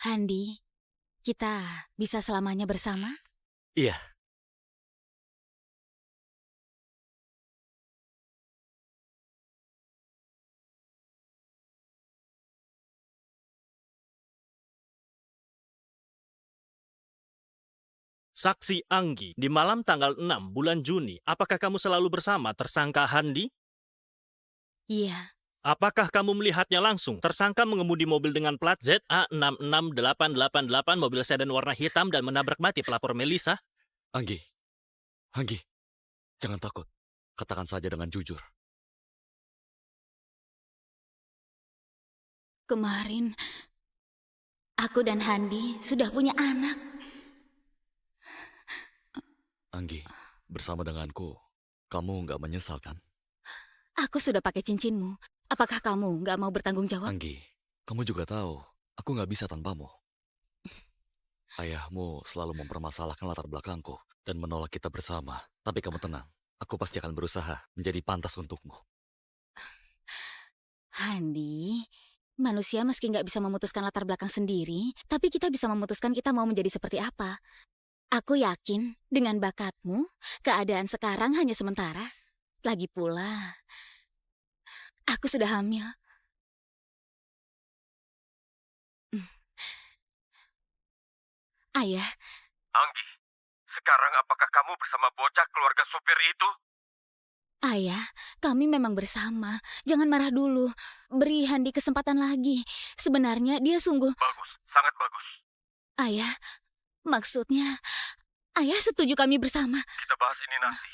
Handi, kita bisa selamanya bersama? Iya. Saksi Anggi, di malam tanggal 6 bulan Juni, apakah kamu selalu bersama tersangka Handi? Iya. Apakah kamu melihatnya langsung? Tersangka mengemudi mobil dengan plat ZA66888, mobil sedan warna hitam dan menabrak mati pelapor Melisa. Anggi, jangan takut. Katakan saja dengan jujur. Kemarin, aku dan Handi sudah punya anak. Anggi, bersama denganku, kamu nggak menyesal kan? Aku sudah pakai cincinmu. Apakah kamu nggak mau bertanggung jawab? Anggi, kamu juga tahu, aku nggak bisa tanpamu. Ayahmu selalu mempermasalahkan latar belakangku dan menolak kita bersama. Tapi kamu tenang, aku pasti akan berusaha menjadi pantas untukmu. Handi, manusia meski nggak bisa memutuskan latar belakang sendiri, tapi kita bisa memutuskan kita mau menjadi seperti apa. Aku yakin dengan bakatmu, keadaan sekarang hanya sementara. Lagi pula, aku sudah hamil. Ayah, Anggi, sekarang apakah kamu bersama bocah keluarga supir itu? ayah, kami memang bersama. Jangan marah dulu. Beri Handi kesempatan lagi. Sebenarnya dia sungguh... Bagus, sangat bagus. Ayah, maksudnya... Ayah setuju kami bersama. Kita bahas ini nanti.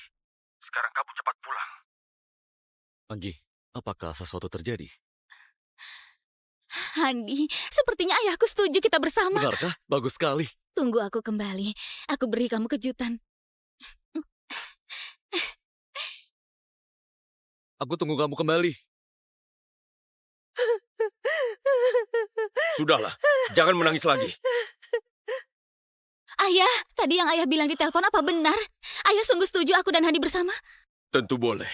Sekarang kamu cepat pulang. Anggi, apakah sesuatu terjadi? Handi, sepertinya ayahku setuju kita bersama. Benarkah? Bagus sekali. Tunggu aku kembali. Aku beri kamu kejutan. Aku tunggu kamu kembali. Sudahlah, jangan menangis lagi. Ayah, tadi yang ayah bilang di telepon apa benar? Ayah sungguh setuju aku dan Handi bersama? Tentu boleh.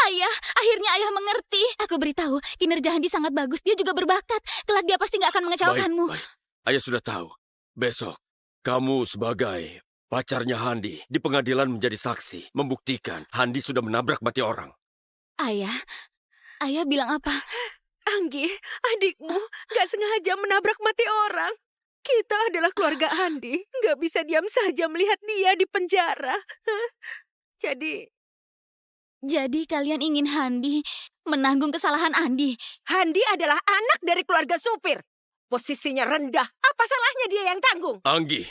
Ayah, akhirnya ayah mengerti. Aku beritahu, kinerja Handi sangat bagus. Dia juga berbakat. Kelak dia pasti nggak akan mengecewakanmu. Baik. Ayah sudah tahu. Besok, kamu sebagai pacarnya Handi di pengadilan menjadi saksi, membuktikan Handi sudah menabrak mati orang. Ayah bilang apa? Anggi, adikmu gak sengaja menabrak mati orang. Kita adalah keluarga Andi. Gak bisa diam saja melihat dia di penjara. Jadi kalian ingin Handi menanggung kesalahan Andi? Handi adalah anak dari keluarga supir. Posisinya rendah. Apa salahnya dia yang tanggung? Anggi,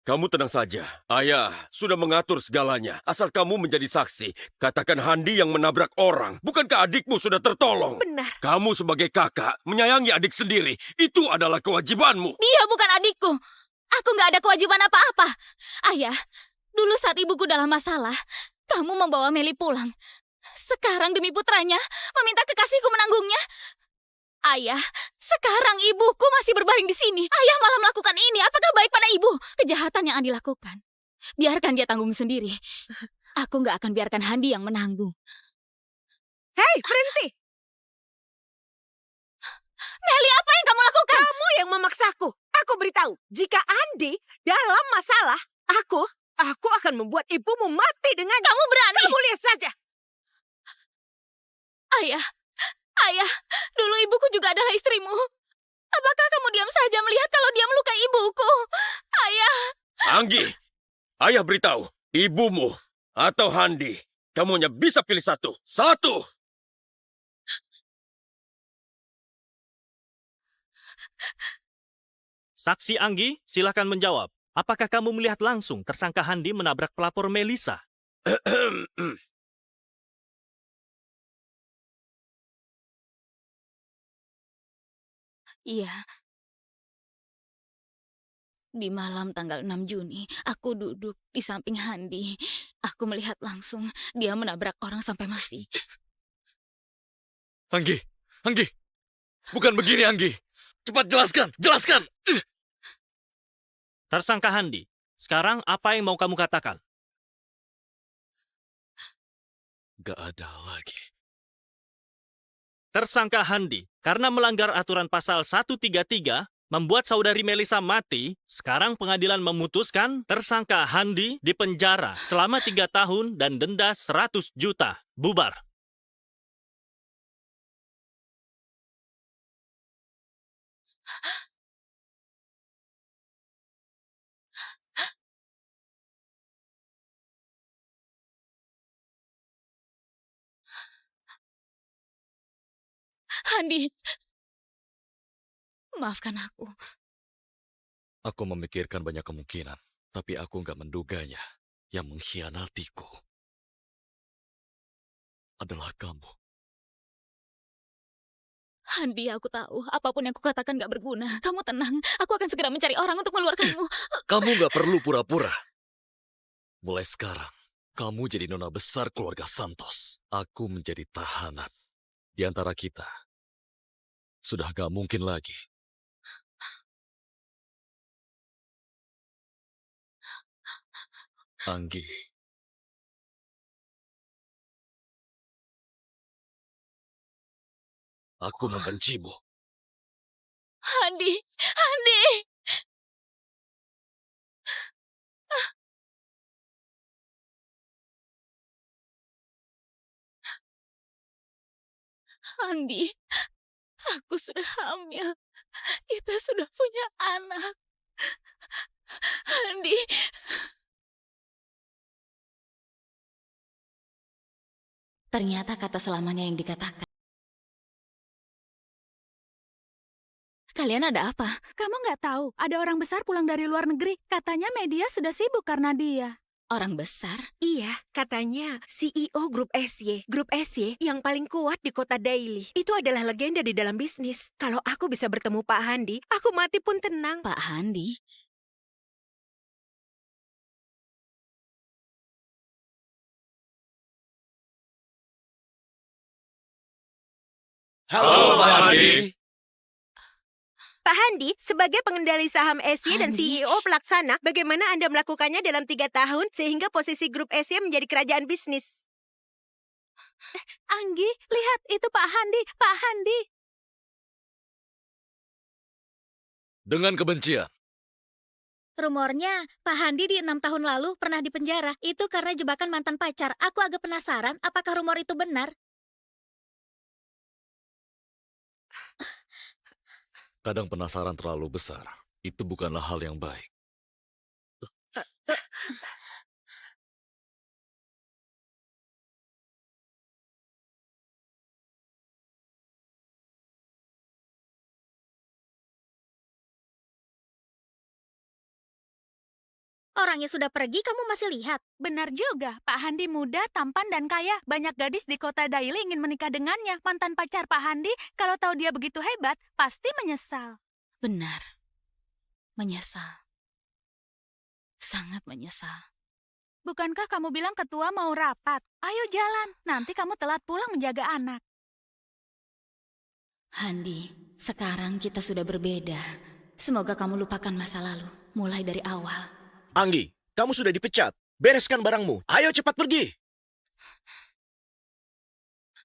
kamu tenang saja. Ayah sudah mengatur segalanya. Asal kamu menjadi saksi. Katakan Handi yang menabrak orang. Bukankah adikmu sudah tertolong? Benar. Kamu sebagai kakak menyayangi adik sendiri. Itu adalah kewajibanmu. Dia bukan adikku. Aku nggak ada kewajiban apa-apa. Ayah, dulu saat ibuku dalam masalah, kamu membawa Meli pulang. Sekarang demi putranya, meminta kekasihku menanggungnya. Ayah, sekarang ibuku masih berbaring di sini. Ayah malah melakukan ini. Apakah baik pada ibu? Kejahatan yang Andi lakukan, biarkan dia tanggung sendiri. Aku nggak akan biarkan Handi yang menanggung. Hei, berhenti! Meli, apa yang kamu lakukan? Kamu yang memaksaku. Aku beritahu, jika Andi dalam masalah, aku akan membuat ibumu mati dengan... Kamu berani? Kamu lihat saja. Ayah, dulu ibuku juga adalah istrimu. Apakah kamu diam saja melihat kalau dia melukai ibuku? Ayah. Anggi, ayah beritahu, ibumu atau Handi, kamu hanya bisa pilih satu. Satu! Saksi Anggi, silakan menjawab. Apakah kamu melihat langsung tersangka Handi menabrak pelapor Melisa? Iya. Di malam tanggal 6 Juni, aku duduk di samping Handi. Aku melihat langsung dia menabrak orang sampai mati. Anggi, bukan begini Anggi. Cepat jelaskan. Tersangka Handi, sekarang apa yang mau kamu katakan? Gak ada lagi. Tersangka Handi, karena melanggar aturan pasal 133, membuat saudari Melisa mati, sekarang pengadilan memutuskan tersangka Handi dipenjara selama 3 tahun dan denda 100 juta. Bubar. Handi, maafkan aku. Aku memikirkan banyak kemungkinan, tapi aku nggak menduganya. Yang mengkhianatiku adalah kamu. Handi, aku tahu apapun yang kukatakan gak berguna. Kamu tenang, aku akan segera mencari orang untuk mengeluarkanmu. Kamu nggak perlu pura-pura. Mulai sekarang, kamu jadi nona besar keluarga Santos. Aku menjadi tahanan. Di antara kita, sudah gak mungkin lagi. Anggi, aku membencimu. Handi, Handi. Handi, aku sudah hamil. Kita sudah punya anak. Handi. Ternyata kata selamanya yang dikatakan. Kalian ada apa? Kamu nggak tahu, ada orang besar pulang dari luar negeri. Katanya media sudah sibuk karena dia. Orang besar? Iya, katanya CEO Grup SY. Grup SY yang paling kuat di kota Daily. Itu adalah legenda di dalam bisnis. Kalau aku bisa bertemu Pak Handi, aku mati pun tenang. Pak Handi? Halo, Pak Handi. Pak Handi, sebagai pengendali saham SY dan Handi. CEO pelaksana, bagaimana Anda melakukannya dalam 3 tahun sehingga posisi grup SY menjadi kerajaan bisnis? Anggi, lihat itu Pak Handi, Pak Handi. Dengan kebencian. Rumornya, Pak Handi di 6 tahun lalu pernah dipenjara. Itu karena jebakan mantan pacar. Aku agak penasaran apakah rumor itu benar. Kadang penasaran terlalu besar. Itu bukanlah hal yang baik. Orangnya sudah pergi, kamu masih lihat. Benar juga, Pak Handi muda, tampan, dan kaya. Banyak gadis di kota Daily ingin menikah dengannya. Mantan pacar Pak Handi, kalau tahu dia begitu hebat, pasti menyesal. Benar. Menyesal. Sangat menyesal. Bukankah kamu bilang ketua mau rapat? Ayo jalan, nanti kamu telat pulang menjaga anak. Handi, sekarang kita sudah berbeda. Semoga kamu lupakan masa lalu, mulai dari awal. Anggi, kamu sudah dipecat. Bereskan barangmu. Ayo cepat pergi.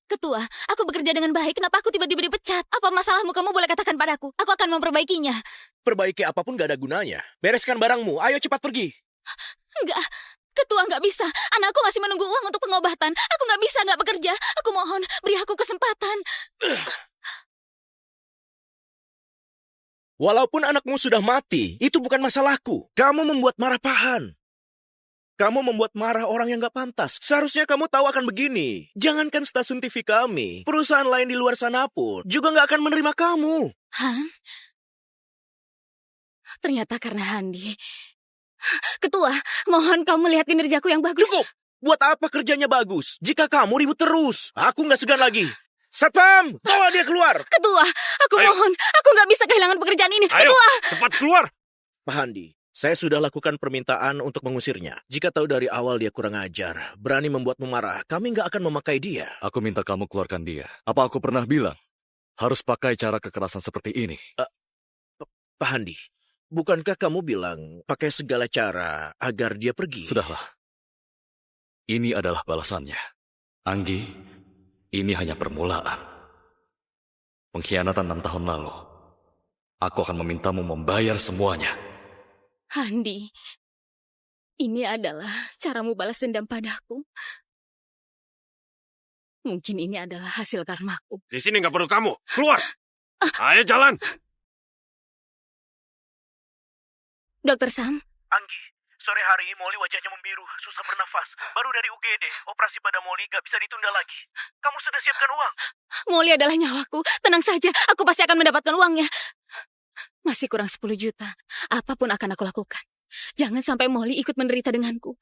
Ketua, aku bekerja dengan baik. Kenapa aku tiba-tiba dipecat? Apa masalahmu? Kamu boleh katakan padaku. Aku akan memperbaikinya. Perbaiki apapun gak ada gunanya. Bereskan barangmu. Ayo cepat pergi. Enggak, Ketua nggak bisa. Anakku masih menunggu uang untuk pengobatan. Aku nggak bisa nggak bekerja. Aku mohon, beri aku kesempatan. Walaupun anakmu sudah mati, itu bukan masalahku. Kamu membuat marah Pahan. Kamu membuat marah orang yang gak pantas. Seharusnya kamu tahu akan begini. Jangankan stasiun TV kami, perusahaan lain di luar sana pun juga gak akan menerima kamu. Han? Ternyata karena Handi. Ketua, mohon kamu lihat kinerjaku yang bagus. Cukup! Buat apa kerjanya bagus jika kamu ribut terus? Aku gak segan lagi. Satpam, bawa dia keluar. Ketua, aku mohon. Aku nggak bisa kehilangan pekerjaan ini. Ayo, Ketua! cepat keluar. Pak Handi, saya sudah lakukan permintaan untuk mengusirnya. Jika tahu dari awal dia kurang ajar, berani membuatmu marah, kami nggak akan memakai dia. Aku minta kamu keluarkan dia. Apa aku pernah bilang harus pakai cara kekerasan seperti ini? Pak Handi, bukankah kamu bilang pakai segala cara agar dia pergi? Sudahlah. Ini adalah balasannya. Anggi, ini hanya permulaan. Pengkhianatan 6 tahun lalu. aku akan memintamu membayar semuanya. Handi, ini adalah caramu balas dendam padaku. Mungkin ini adalah hasil karmaku. Di sini nggak perlu kamu. Keluar. Ayo jalan. Dokter Sam, Anggi, sore hari ini Molly wajahnya membiru, susah bernafas. Baru dari UGD, operasi pada Molly gak bisa ditunda lagi. Kamu sudah siapkan uang? Molly adalah nyawaku. Tenang saja, aku pasti akan mendapatkan uangnya. Masih kurang 10 juta. Apapun akan aku lakukan. Jangan sampai Molly ikut menderita denganku.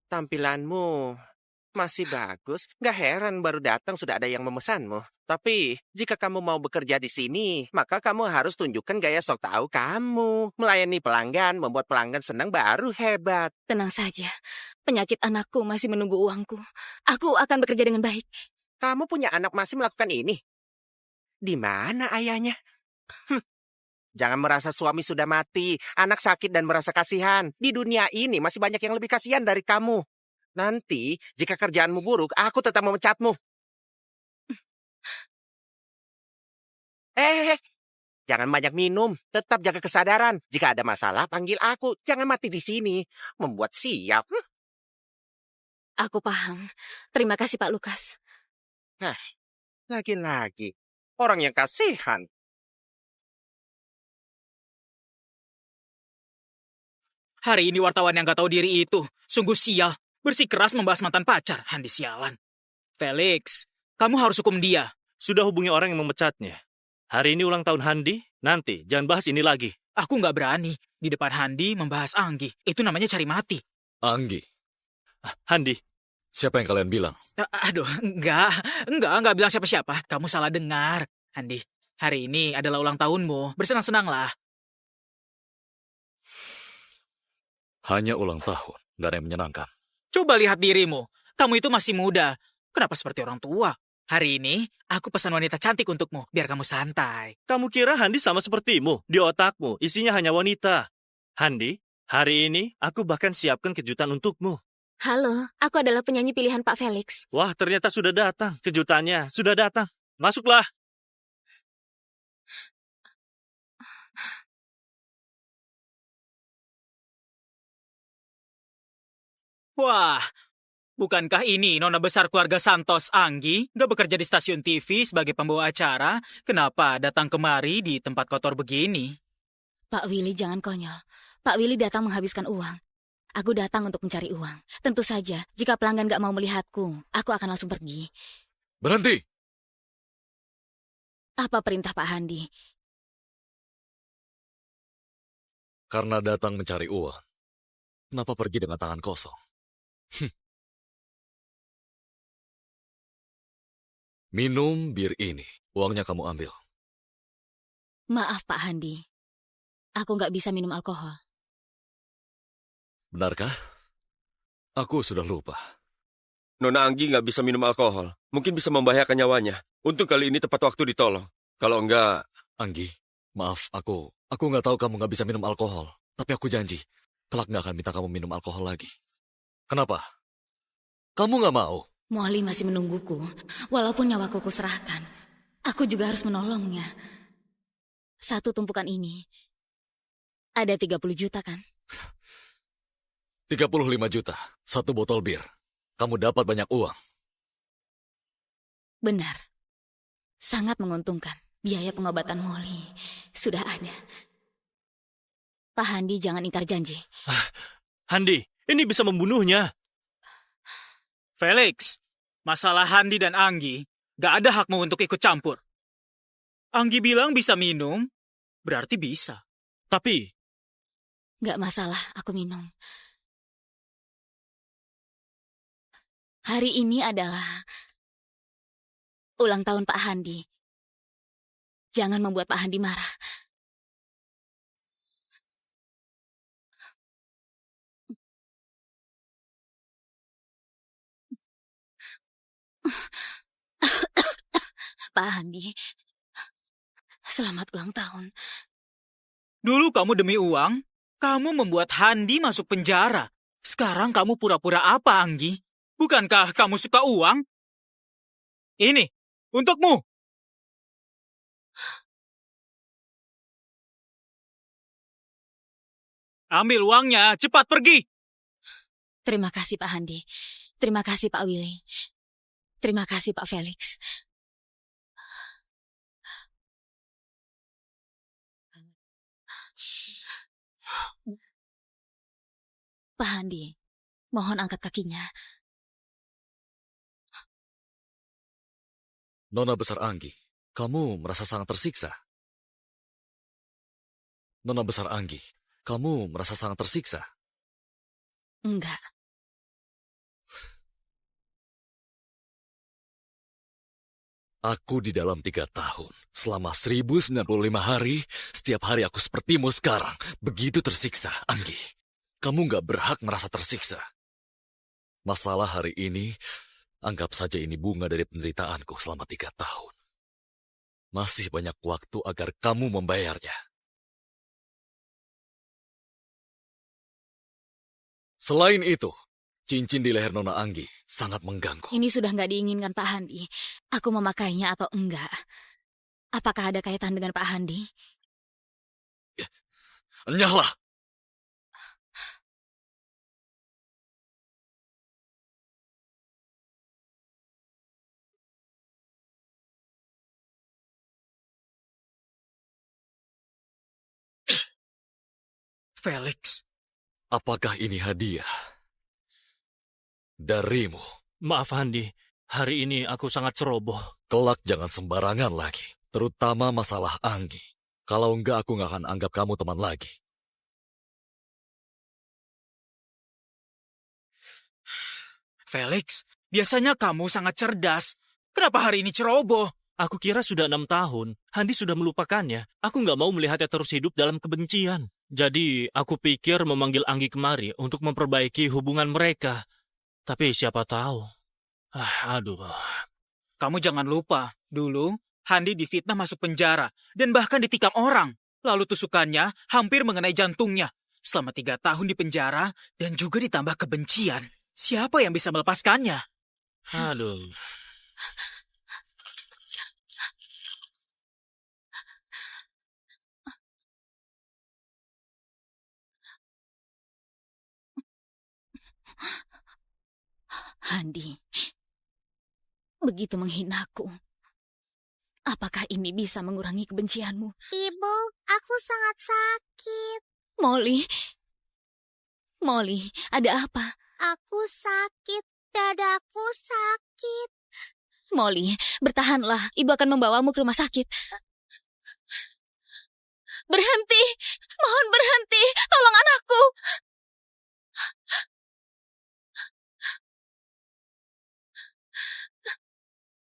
Tampilanmu masih bagus. Gak heran baru datang sudah ada yang memesanmu. Tapi jika kamu mau bekerja di sini, maka kamu harus tunjukkan gaya sok tahu kamu. Melayani pelanggan, membuat pelanggan senang baru hebat. Tenang saja. Penyakit anakku masih menunggu uangku. Aku akan bekerja dengan baik. Kamu punya anak masih melakukan ini? Di mana ayahnya? Jangan merasa suami sudah mati, anak sakit dan merasa kasihan. Di dunia ini masih banyak yang lebih kasihan dari kamu. Nanti, jika kerjaanmu buruk, aku tetap memecatmu. Jangan banyak minum. Tetap jaga kesadaran. Jika ada masalah, panggil aku. Jangan mati di sini. Membuat siap. Aku paham. Terima kasih, Pak Lukas. Lagi-lagi. Orang yang kasihan. Hari ini wartawan yang gak tahu diri itu sungguh sial. Bersikeras membahas mantan pacar. Handi sialan. Felix, kamu harus hukum dia. Sudah hubungi orang yang memecatnya. Hari ini ulang tahun Handi, nanti jangan bahas ini lagi. Aku gak berani di depan Handi membahas Anggi. Itu namanya cari mati. Anggi, Handi, siapa yang kalian bilang? Aduh, enggak bilang siapa-siapa. Kamu salah dengar. Handi, hari ini adalah ulang tahunmu. Bersenang-senanglah. Hanya ulang tahun, gak ada yang menyenangkan. Coba lihat dirimu. Kamu itu masih muda. Kenapa seperti orang tua? Hari ini, aku pesan wanita cantik untukmu, biar kamu santai. kamu kira Handi sama sepertimu? Di otakmu, isinya hanya wanita. Handi, hari ini aku bahkan siapkan kejutan untukmu. Halo, aku adalah penyanyi pilihan Pak Felix. Wah, ternyata sudah datang. Kejutannya sudah datang. Masuklah. Wah, bukankah ini nona besar keluarga Santos Anggi? Gak bekerja di stasiun TV sebagai pembawa acara? Kenapa datang kemari di tempat kotor begini? Pak Willy, jangan konyol. Pak Willy datang menghabiskan uang. Aku datang untuk mencari uang. Tentu saja, jika pelanggan gak mau melihatku, aku akan langsung pergi. Berhenti! Apa perintah Pak Handi? Karena datang mencari uang. Kenapa pergi dengan tangan kosong? Minum bir ini. Uangnya kamu ambil. Maaf Pak Handi. Aku gak bisa minum alkohol. Benarkah? Aku sudah lupa. Nona Anggi nggak bisa minum alkohol. Mungkin bisa membahayakan nyawanya. Untung kali ini tepat waktu ditolong. Kalau enggak... Anggi, maaf, aku nggak tahu kamu nggak bisa minum alkohol. Tapi aku janji, kelak nggak akan minta kamu minum alkohol lagi. Kenapa? Kamu nggak mau? Molly masih menungguku, walaupun nyawaku kuserahkan. Aku juga harus menolongnya. Satu tumpukan ini, ada 30 juta kan? 35 juta, satu botol bir. Kamu dapat banyak uang. Benar. Sangat menguntungkan. Biaya pengobatan Molly sudah ada. Pak Handi, jangan ingkar janji. Handi, ini bisa membunuhnya. Felix, masalah Handi dan Anggi, gak ada hakmu untuk ikut campur. Anggi bilang bisa minum, berarti bisa. Tapi, Gak masalah, aku minum. Hari ini adalah ulang tahun Pak Handi. Jangan membuat Pak Handi marah. Pak Handi, Selamat ulang tahun. Dulu kamu demi uang, kamu membuat Handi masuk penjara. Sekarang kamu pura-pura apa, Anggi? Bukankah kamu suka uang? Ini, untukmu. Ambil uangnya, cepat pergi. Terima kasih Pak Handi. Terima kasih Pak Willy. Terima kasih Pak Felix. Pak Handi, mohon angkat kakinya. Nona besar Anggi, kamu merasa sangat tersiksa? Nona besar Anggi, kamu merasa sangat tersiksa? Enggak. Aku di dalam 3 tahun, selama 1095 hari, setiap hari aku sepertimu sekarang. Begitu tersiksa, Anggi. Kamu nggak berhak merasa tersiksa. Masalah hari ini, anggap saja ini bunga dari penderitaanku selama 3 tahun. Masih banyak waktu agar kamu membayarnya. Selain itu, cincin di leher Nona Anggi sangat mengganggu. Ini sudah nggak diinginkan Pak Handi. Aku memakainya atau enggak? Apakah ada kaitan dengan Pak Handi? Nyahlah! Felix. Apakah ini hadiah darimu? Maaf Handi, hari ini aku sangat ceroboh. Kelak jangan sembarangan lagi, terutama masalah Anggi. Kalau enggak, aku nggak akan anggap kamu teman lagi. Felix, biasanya kamu sangat cerdas. Kenapa hari ini ceroboh? Aku kira sudah 6 tahun, Handi sudah melupakannya. Aku nggak mau melihatnya terus hidup dalam kebencian. Jadi, aku pikir memanggil Anggi kemari untuk memperbaiki hubungan mereka. Tapi siapa tahu. Aduh. Kamu jangan lupa, dulu Handi difitnah masuk penjara dan bahkan ditikam orang. Lalu tusukannya hampir mengenai jantungnya. Selama 3 tahun di penjara dan juga ditambah kebencian. Siapa yang bisa melepaskannya? Aduh. Handi, begitu menghinaku. Apakah ini bisa mengurangi kebencianmu? Ibu, aku sangat sakit. Molly, ada apa? Aku sakit. Dadaku sakit. Molly, bertahanlah. Ibu akan membawamu ke rumah sakit. Berhenti! Mohon berhenti! Tolong anakku!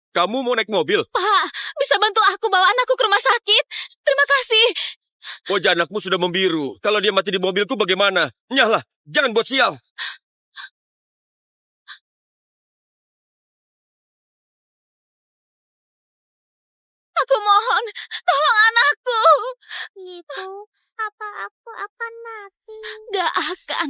Kamu mau naik mobil? Pak, bisa bantu aku bawa anakku ke rumah sakit? Terima kasih. Wajah anakmu sudah membiru. Kalau dia mati di mobilku bagaimana? Nyahlah, jangan buat sial. Aku mohon, tolong anakku. Ibu, apa aku akan mati? Gak akan.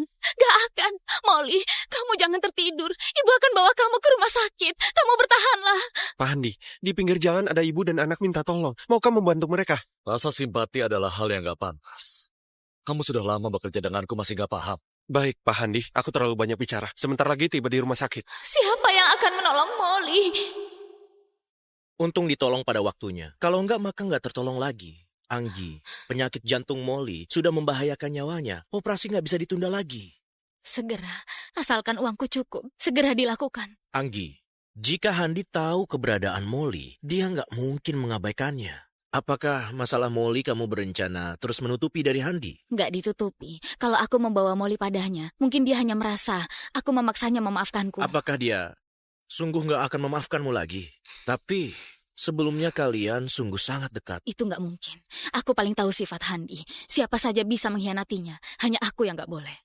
Molly, kamu jangan tertidur. Ibu akan bawa kamu ke rumah sakit. Kamu bertahanlah. Pak Handi, di pinggir jalan ada ibu dan anak minta tolong. Mau kamu membantu mereka? Rasa simpati adalah hal yang gak pantas. Kamu sudah lama bekerja denganku masih gak paham. Baik, Pak Handi, aku terlalu banyak bicara. Sebentar lagi tiba di rumah sakit. Siapa yang akan menolong Molly? Untung ditolong pada waktunya. Kalau enggak, maka enggak tertolong lagi. Anggi, penyakit jantung Molly sudah membahayakan nyawanya. Operasi nggak bisa ditunda lagi. Segera, asalkan uangku cukup. Segera dilakukan. Anggi, jika Handi tahu keberadaan Molly, dia nggak mungkin mengabaikannya. Apakah masalah Molly kamu berencana terus menutupi dari Handi? Nggak ditutupi. Kalau aku membawa Molly padanya, mungkin dia hanya merasa aku memaksanya memaafkanku. Apakah dia sungguh nggak akan memaafkanmu lagi? Tapi sebelumnya kalian sungguh sangat dekat. Itu nggak mungkin. Aku paling tahu sifat Handi. Siapa saja bisa mengkhianatinya. Hanya aku yang nggak boleh.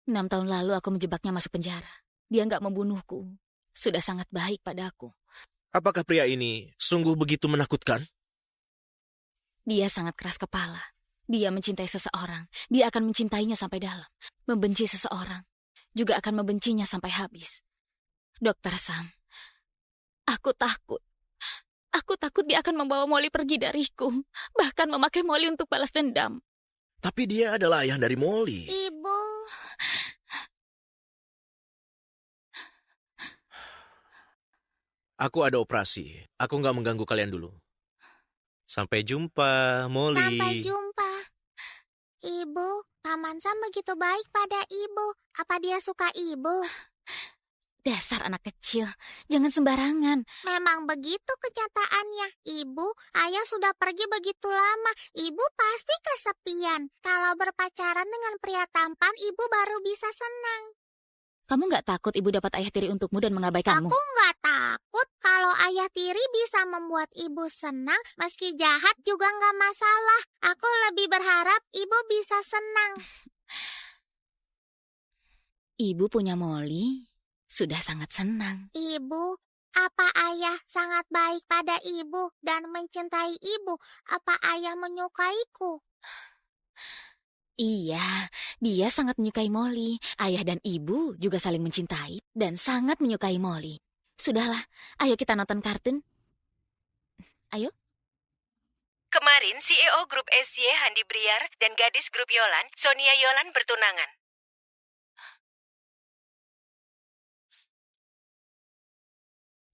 6 tahun lalu aku menjebaknya masuk penjara. Dia nggak membunuhku. Sudah sangat baik padaku. Apakah pria ini sungguh begitu menakutkan? Dia sangat keras kepala. Dia mencintai seseorang, dia akan mencintainya sampai dalam. Membenci seseorang, juga akan membencinya sampai habis. Dokter Sam, aku takut. Aku takut dia akan membawa Molly pergi dariku. Bahkan memakai Molly untuk balas dendam. Tapi dia adalah ayah dari Molly. Ibu. Aku ada operasi. Aku nggak mengganggu kalian dulu. Sampai jumpa, Molly. Sampai jumpa. Ibu, Paman Sam begitu baik pada ibu. Apa dia suka ibu? Dasar anak kecil, jangan sembarangan. Memang begitu kenyataannya. Ibu, ayah sudah pergi begitu lama. Ibu pasti kesepian. Kalau berpacaran dengan pria tampan, ibu baru bisa senang. Kamu nggak takut ibu dapat ayah tiri untukmu dan mengabaikanmu? Aku nggak takut kalau ayah tiri bisa membuat ibu senang. Meski jahat juga nggak masalah. Aku lebih berharap ibu bisa senang. Ibu punya Molly, sudah sangat senang. Ibu, apa ayah sangat baik pada ibu dan mencintai ibu? Apa ayah menyukaiku? Iya, dia sangat menyukai Molly. Ayah dan ibu juga saling mencintai dan sangat menyukai Molly. Sudahlah, ayo kita nonton kartun. Ayo. Kemarin CEO Grup SY Handi Briar dan gadis Grup Yolan, Sonia Yolan bertunangan.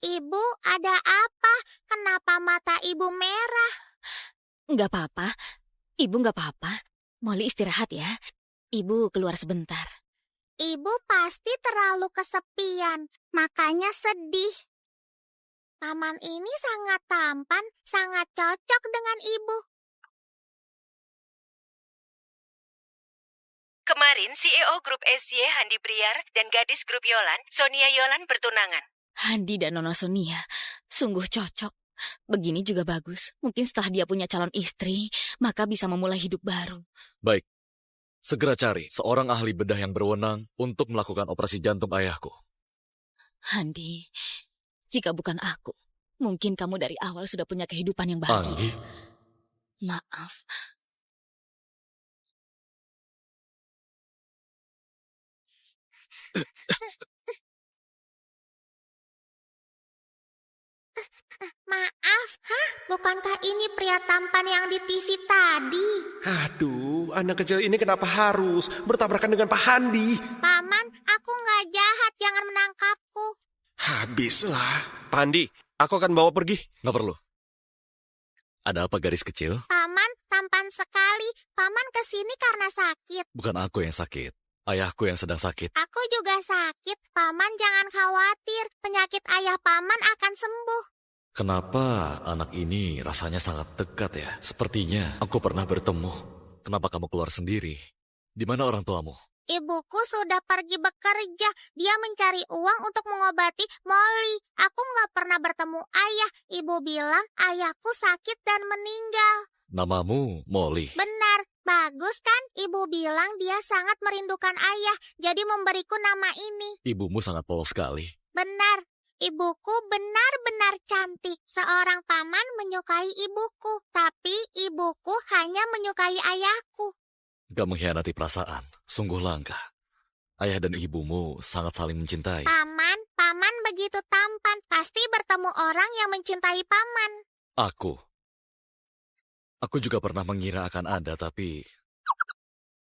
Ibu, ada apa? Kenapa mata ibu merah? Nggak apa-apa. Ibu nggak apa-apa. Molly istirahat ya. Ibu keluar sebentar. Ibu pasti terlalu kesepian, makanya sedih. Paman ini sangat tampan, sangat cocok dengan ibu. Kemarin CEO Grup SY Handi Briar dan gadis Grup Yolan, Sonia Yolan bertunangan. Handi dan Nona Sonia sungguh cocok. Begini juga bagus. Mungkin setelah dia punya calon istri, maka bisa memulai hidup baru. Baik, segera cari seorang ahli bedah yang berwenang untuk melakukan operasi jantung ayahku. Handi, jika bukan aku, mungkin kamu dari awal sudah punya kehidupan yang bahagia. Anggi, Maaf. Maaf, bukankah ini pria tampan yang di TV tadi? Aduh, anak kecil ini kenapa harus bertabrakan dengan Pak Handi? Paman, aku nggak jahat, jangan menangkapku. Habislah. Pak Handi, aku akan bawa pergi. nggak perlu. Ada apa garis kecil? Paman, tampan sekali. Paman kesini karena sakit. Bukan aku yang sakit. Ayahku yang sedang sakit. Aku juga sakit. Paman jangan khawatir. Penyakit ayah paman akan sembuh. Kenapa anak ini rasanya sangat dekat ya? Sepertinya aku pernah bertemu. Kenapa kamu keluar sendiri? Di mana orang tuamu? Ibuku sudah pergi bekerja. Dia mencari uang untuk mengobati Molly. Aku nggak pernah bertemu ayah. Ibu bilang ayahku sakit dan meninggal. Namamu Molly. Benar, bagus kan? Ibu bilang dia sangat merindukan ayah. Jadi memberiku nama ini. Ibumu sangat polos sekali. Benar. Ibuku benar-benar cantik. Seorang paman menyukai ibuku, tapi ibuku hanya menyukai ayahku. Gak mengkhianati perasaan. Sungguh langka. Ayah dan ibumu sangat saling mencintai. Paman begitu tampan. Pasti bertemu orang yang mencintai paman. Aku juga pernah mengira akan ada, tapi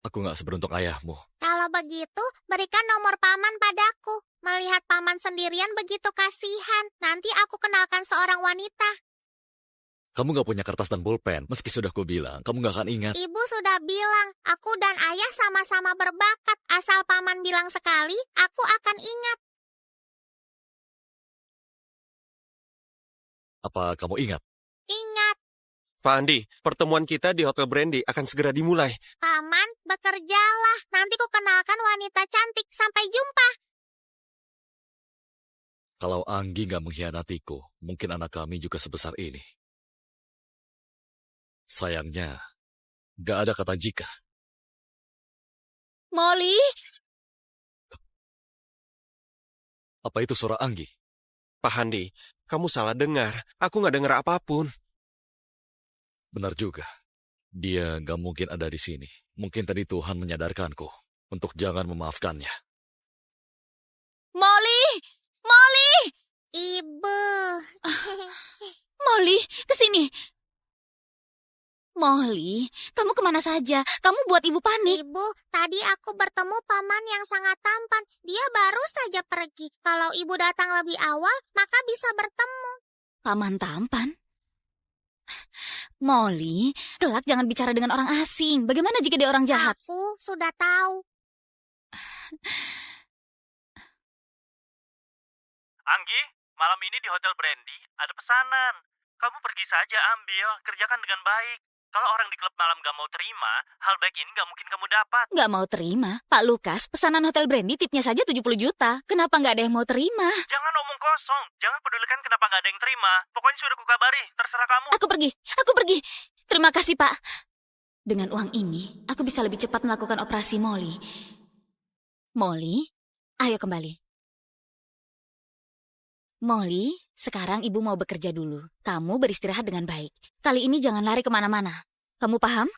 aku gak seberuntung ayahmu. Kalau begitu, berikan nomor paman padaku. Melihat paman sendirian begitu kasihan. Nanti aku kenalkan seorang wanita. Kamu gak punya kertas dan pulpen. Meski sudah kubilang, kamu gak akan ingat. Ibu sudah bilang, aku dan ayah sama-sama berbakat. Asal paman bilang sekali, aku akan ingat. Apa kamu ingat? Ingat, Pak Handi, pertemuan kita di Hotel Brandy akan segera dimulai. paman, bekerjalah. Nanti ku kenalkan wanita cantik. Sampai jumpa. Kalau Anggi gak mengkhianatiku, mungkin anak kami juga sebesar ini. Sayangnya, gak ada kata jika. Molly? Apa itu suara Anggi? Pak Handi, kamu salah dengar. Aku nggak dengar apapun. Benar juga. Dia gak mungkin ada di sini. Mungkin tadi Tuhan menyadarkanku untuk jangan memaafkannya. Molly! Molly! Ibu. Molly, kesini. Molly, kamu kemana saja? Kamu buat ibu panik. Ibu, tadi aku bertemu paman yang sangat tampan. Dia baru saja pergi. Kalau ibu datang lebih awal, maka bisa bertemu. Paman tampan? Molly, kelak jangan bicara dengan orang asing. Bagaimana jika dia orang jahat? Aku sudah tahu. Anggi, malam ini di Hotel Brandy ada pesanan. Kamu pergi saja ambil, kerjakan dengan baik. Kalau orang di klub malam gak mau terima, hal baik ini gak mungkin kamu dapat. Gak mau terima? Pak Lukas, pesanan Hotel Brandy tipnya saja 70 juta. Kenapa gak ada yang mau terima? Jangan omong kosong, jangan pedulikan kenapa gak ada yang terima. Pokoknya sudah kukabari, terserah kamu. Aku pergi. Terima kasih, Pak. Dengan uang ini, aku bisa lebih cepat melakukan operasi Molly. Molly, ayo kembali. Molly, sekarang ibu mau bekerja dulu. Kamu beristirahat dengan baik. Kali ini jangan lari kemana-mana. Kamu paham?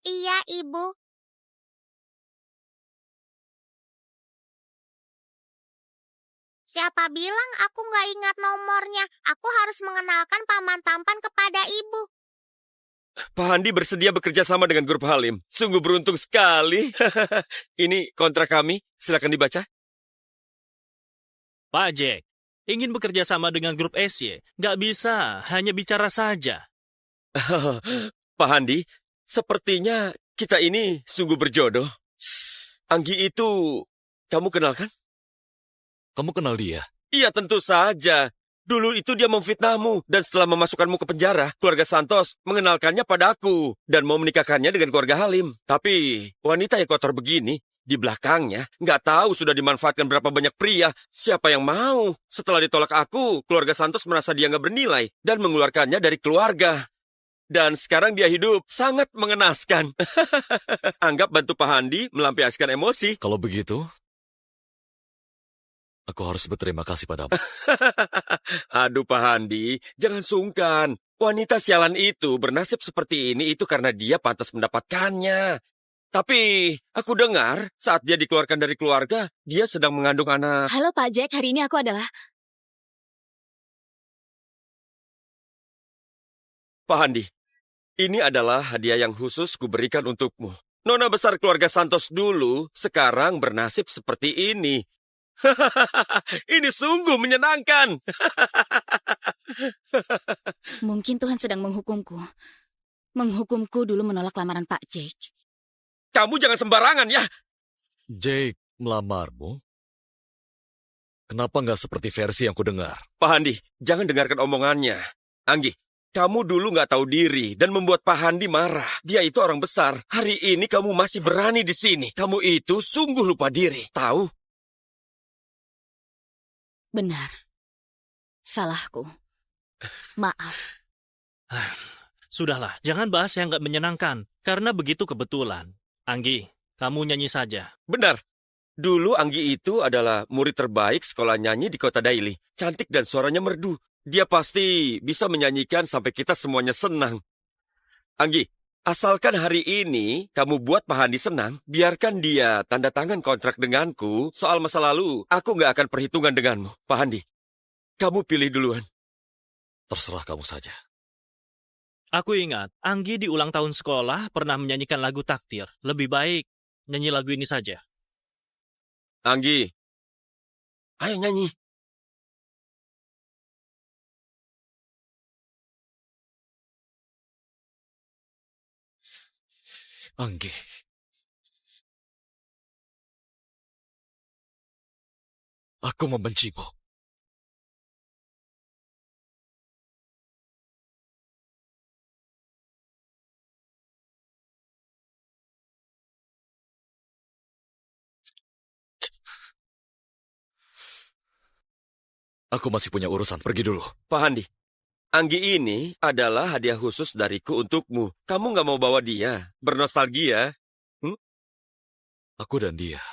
Iya, Ibu. Siapa bilang aku nggak ingat nomornya? Aku harus mengenalkan paman tampan kepada Ibu. Pak Handi bersedia bekerja sama dengan grup Halim. Sungguh beruntung sekali. Ini kontrak kami, silakan dibaca. Pak Jack, ingin bekerja sama dengan grup SY, nggak bisa, hanya bicara saja. Pak Handi, sepertinya kita ini sungguh berjodoh. Anggi itu, kamu kenal kan? Kamu kenal dia? Iya, tentu saja. Dulu itu dia memfitnahmu, dan setelah memasukkanmu ke penjara, keluarga Santos mengenalkannya padaku, dan mau menikahkannya dengan keluarga Halim. Tapi, wanita yang kotor begini, di belakangnya, nggak tahu sudah dimanfaatkan berapa banyak pria. Siapa yang mau? Setelah ditolak aku, keluarga Santos merasa dia nggak bernilai, dan mengeluarkannya dari keluarga. Dan sekarang dia hidup sangat mengenaskan. Anggap bantu Pak Handi melampiaskan emosi. Kalau begitu, aku harus berterima kasih padamu. Aduh Pak Handi, jangan sungkan. Wanita sialan itu bernasib seperti ini itu karena dia pantas mendapatkannya. Tapi aku dengar saat dia dikeluarkan dari keluarga, dia sedang mengandung anak. Halo Pak Jack, hari ini aku adalah... Pak Handi, ini adalah hadiah yang khusus kuberikan untukmu. Nona besar keluarga Santos dulu, sekarang bernasib seperti ini. Ini sungguh menyenangkan. Mungkin Tuhan sedang menghukumku. Menghukumku dulu menolak lamaran Pak Jake. Kamu jangan sembarangan ya. Jake melamarmu? Kenapa nggak seperti versi yang kudengar? Pak Handi, jangan dengarkan omongannya. Anggi, kamu dulu nggak tahu diri dan membuat Pak Handi marah. Dia itu orang besar. Hari ini kamu masih berani di sini. Kamu itu sungguh lupa diri. Tahu? Benar. Salahku. Maaf. Sudahlah, jangan bahas yang nggak menyenangkan, karena begitu kebetulan. Anggi, kamu nyanyi saja. Benar. Dulu Anggi itu adalah murid terbaik sekolah nyanyi di kota Daily. Cantik dan suaranya merdu. Dia pasti bisa menyanyikan sampai kita semuanya senang. Anggi, asalkan hari ini kamu buat Pak Handi senang, biarkan dia tanda tangan kontrak denganku. Soal masa lalu, aku nggak akan perhitungan denganmu. Pak Handi, kamu pilih duluan. Terserah kamu saja. Aku ingat, Anggi di ulang tahun sekolah pernah menyanyikan lagu takdir. Lebih baik nyanyi lagu ini saja. Anggi, ayo nyanyi. Anggi. Aku membencimu. Aku masih punya urusan, pergi dulu. Pak Handi, Anggi ini adalah hadiah khusus dariku untukmu. Kamu nggak mau bawa dia, bernostalgia. Aku dan dia,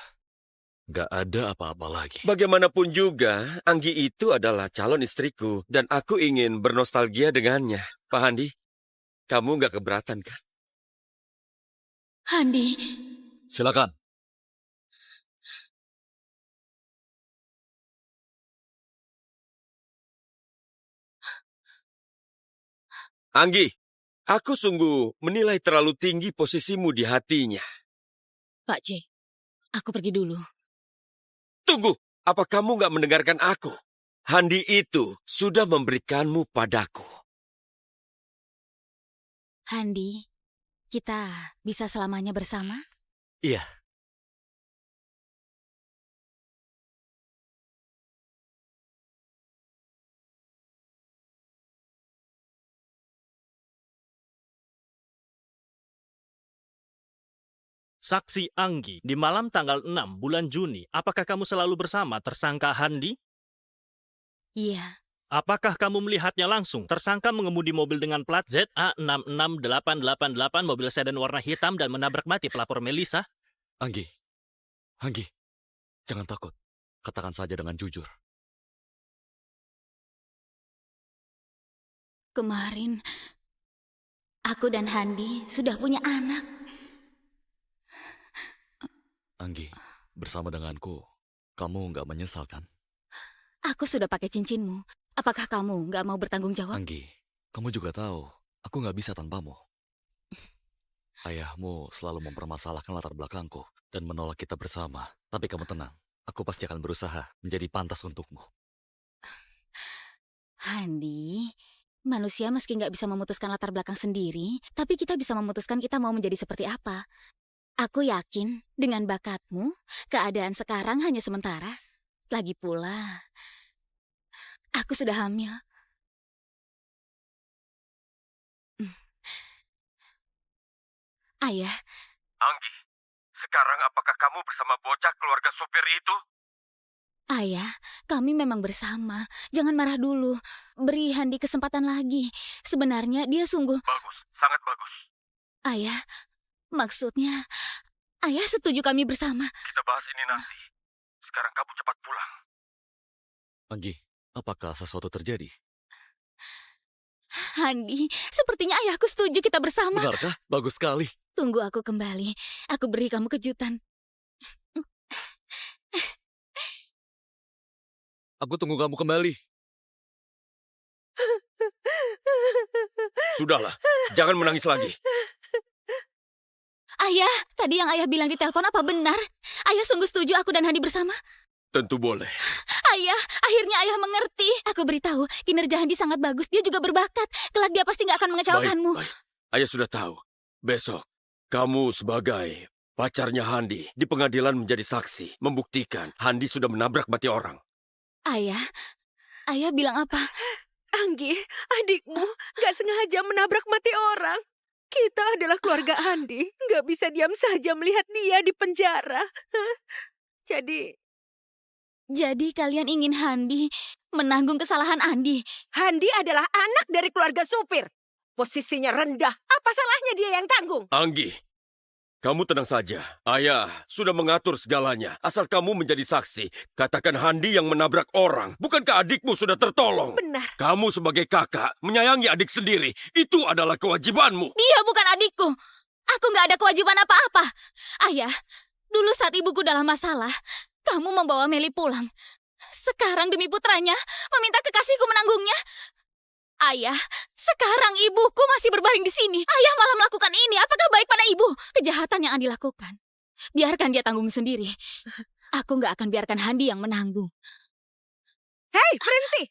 nggak ada apa-apa lagi. Bagaimanapun juga, Anggi itu adalah calon istriku, dan aku ingin bernostalgia dengannya. Pak Handi, Kamu nggak keberatan kan? Handi, Silakan. Anggi, aku sungguh menilai terlalu tinggi posisimu di hatinya. Pak C, aku pergi dulu. Tunggu, apa kamu nggak mendengarkan aku? Handi itu sudah memberikanmu padaku. Handi, kita bisa selamanya bersama? Iya. Saksi Anggi, di malam tanggal 6 bulan Juni, apakah kamu selalu bersama tersangka Handi? Iya. Apakah kamu melihatnya langsung? Tersangka mengemudi mobil dengan plat ZA66888, mobil sedan warna hitam dan menabrak mati pelapor Melisa. Anggi. Anggi. Jangan takut. Katakan saja dengan jujur. Kemarin, aku dan Handi sudah punya anak. Anggi, bersama denganku, kamu nggak menyesal kan? Aku sudah pakai cincinmu. Apakah kamu nggak mau bertanggung jawab? Anggi, kamu juga tahu, aku nggak bisa tanpamu. Ayahmu selalu mempermasalahkan latar belakangku dan menolak kita bersama. Tapi kamu tenang, aku pasti akan berusaha menjadi pantas untukmu. Handi, manusia meski nggak bisa memutuskan latar belakang sendiri, tapi kita bisa memutuskan kita mau menjadi seperti apa. Aku yakin dengan bakatmu, keadaan sekarang hanya sementara. Lagi pula, aku sudah hamil. Ayah, Anggi, sekarang apakah kamu bersama bocah keluarga supir itu? ayah, kami memang bersama. Jangan marah dulu. Beri Handi kesempatan lagi. Sebenarnya dia sungguh... Bagus, sangat bagus. Ayah, maksudnya... Ayah setuju kami bersama. Kita bahas ini nanti. Sekarang kamu cepat pulang. Anggi, apakah sesuatu terjadi? Handi, sepertinya ayahku setuju kita bersama. Benarkah? Bagus sekali. Tunggu aku kembali. Aku beri kamu kejutan. Aku tunggu kamu kembali. Sudahlah, jangan menangis lagi. Ayah, tadi yang ayah bilang di telepon apa benar? Ayah sungguh setuju aku dan Handi bersama? Tentu boleh. Ayah, akhirnya ayah mengerti. Aku beritahu, kinerja Handi sangat bagus. Dia juga berbakat. Kelak dia pasti nggak akan mengecewakanmu. Baik. Ayah sudah tahu. Besok, kamu sebagai pacarnya Handi di pengadilan menjadi saksi. Membuktikan Handi sudah menabrak mati orang. Ayah bilang apa? Anggi, adikmu gak sengaja menabrak mati orang. Kita adalah keluarga Andi. Gak bisa diam saja melihat dia di penjara. Jadi kalian ingin Handi menanggung kesalahan Andi? Handi adalah anak dari keluarga supir. Posisinya rendah. Apa salahnya dia yang tanggung? Anggi, kamu tenang saja. Ayah sudah mengatur segalanya. Asal kamu menjadi saksi. Katakan Handi yang menabrak orang. Bukankah adikmu sudah tertolong? Benar. Kamu sebagai kakak menyayangi adik sendiri. Itu adalah kewajibanmu. Dia bukan adikku. Aku nggak ada kewajiban apa-apa. Ayah, dulu saat ibuku dalam masalah, kamu membawa Meli pulang. Sekarang demi putranya, meminta kekasihku menanggungnya. Ayah, sekarang ibuku masih berbaring di sini. Ayah malah melakukan ini. Apakah baik pada ibu? Kejahatan yang Andi lakukan, biarkan dia tanggung sendiri. Aku nggak akan biarkan Handi yang menanggung. Hei, berhenti!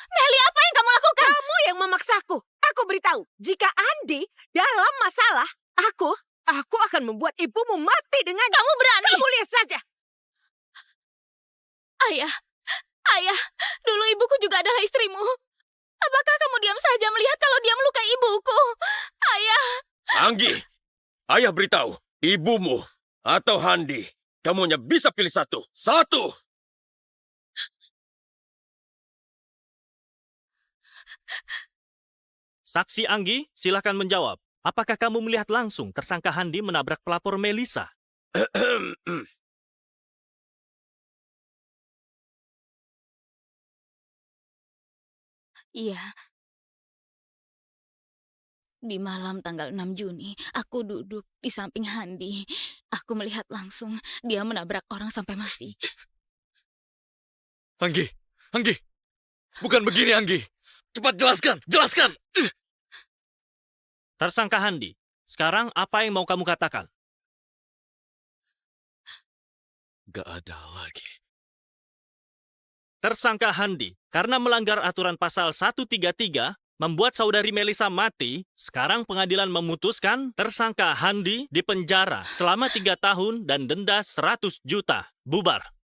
Meli, apa yang kamu lakukan? Kamu yang memaksaku. Aku beritahu, jika Andi dalam masalah, aku akan membuat ibumu mati dengan... Kamu berani? Kamu lihat saja. Ayah, dulu ibuku juga adalah istrimu. Apakah kamu diam saja melihat kalau dia melukai ibuku? Ayah. Anggi, ayah beritahu, ibumu atau Handi, kamu hanya bisa pilih satu. Satu! Saksi Anggi, silakan menjawab. Apakah kamu melihat langsung tersangka Handi menabrak pelapor Melisa? Iya, Di malam tanggal 6 Juni, aku duduk di samping Handi. Aku melihat langsung dia menabrak orang sampai mati. Anggi, Anggi, bukan begini Anggi. Cepat jelaskan, jelaskan. Tersangka Handi, sekarang apa yang mau kamu katakan? Gak ada lagi. Tersangka Handi, karena melanggar aturan pasal 133, membuat saudari Melisa mati, sekarang pengadilan memutuskan tersangka Handi dipenjara selama 3 tahun dan denda 100 juta. Bubar.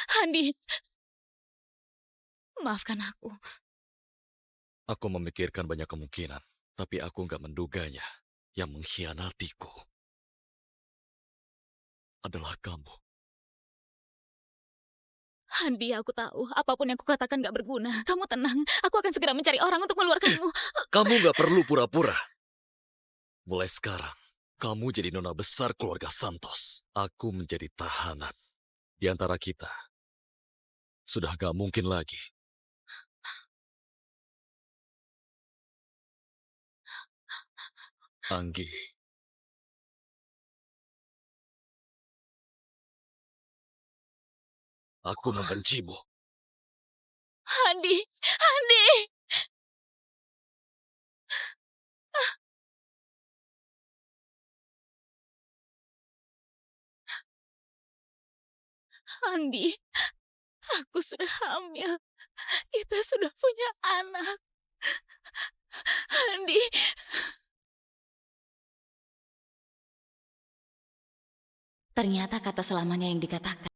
Handi, maafkan aku. Aku memikirkan banyak kemungkinan, tapi aku gak menduganya. Yang mengkhianatiku adalah kamu. Handi, aku tahu apapun yang kukatakan gak berguna. Kamu tenang, aku akan segera mencari orang untuk mengeluarkanmu. Kamu gak perlu pura-pura. Mulai sekarang, kamu jadi nona besar keluarga Santos. Aku menjadi tahanan. Di antara kita, sudah gak mungkin lagi. Anggi. Aku membencimu. Handi, Handi. Handi, aku sudah hamil. Kita sudah punya anak. Handi. Ternyata kata selamanya yang dikatakan.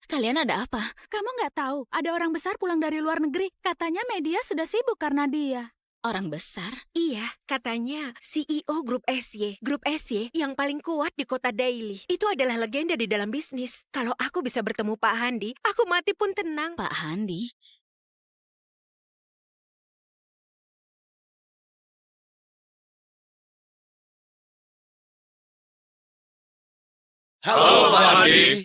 Kalian ada apa? Kamu nggak tahu, ada orang besar pulang dari luar negeri. Katanya media sudah sibuk karena dia. Orang besar? Iya, katanya CEO Grup SY. Grup SY yang paling kuat di kota Daily. Itu adalah legenda di dalam bisnis. Kalau aku bisa bertemu Pak Handi, aku mati pun tenang. Pak Handi? Halo, Pak Handi.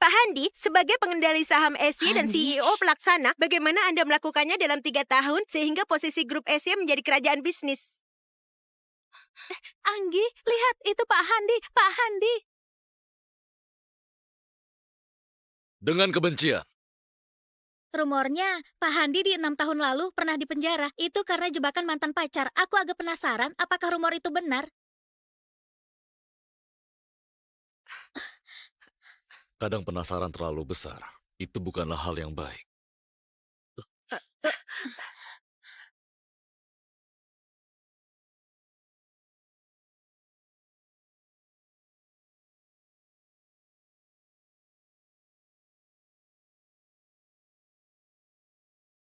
Pak Handi, sebagai pengendali saham SY dan CEO pelaksana, bagaimana Anda melakukannya dalam 3 tahun sehingga posisi Grup SY menjadi kerajaan bisnis? Anggi, lihat itu Pak Handi, Pak Handi. Dengan kebencian. Rumornya, Pak Handi di 6 tahun lalu pernah dipenjara. Itu karena jebakan mantan pacar. Aku agak penasaran apakah rumor itu benar. Kadang penasaran terlalu besar. Itu bukanlah hal yang baik.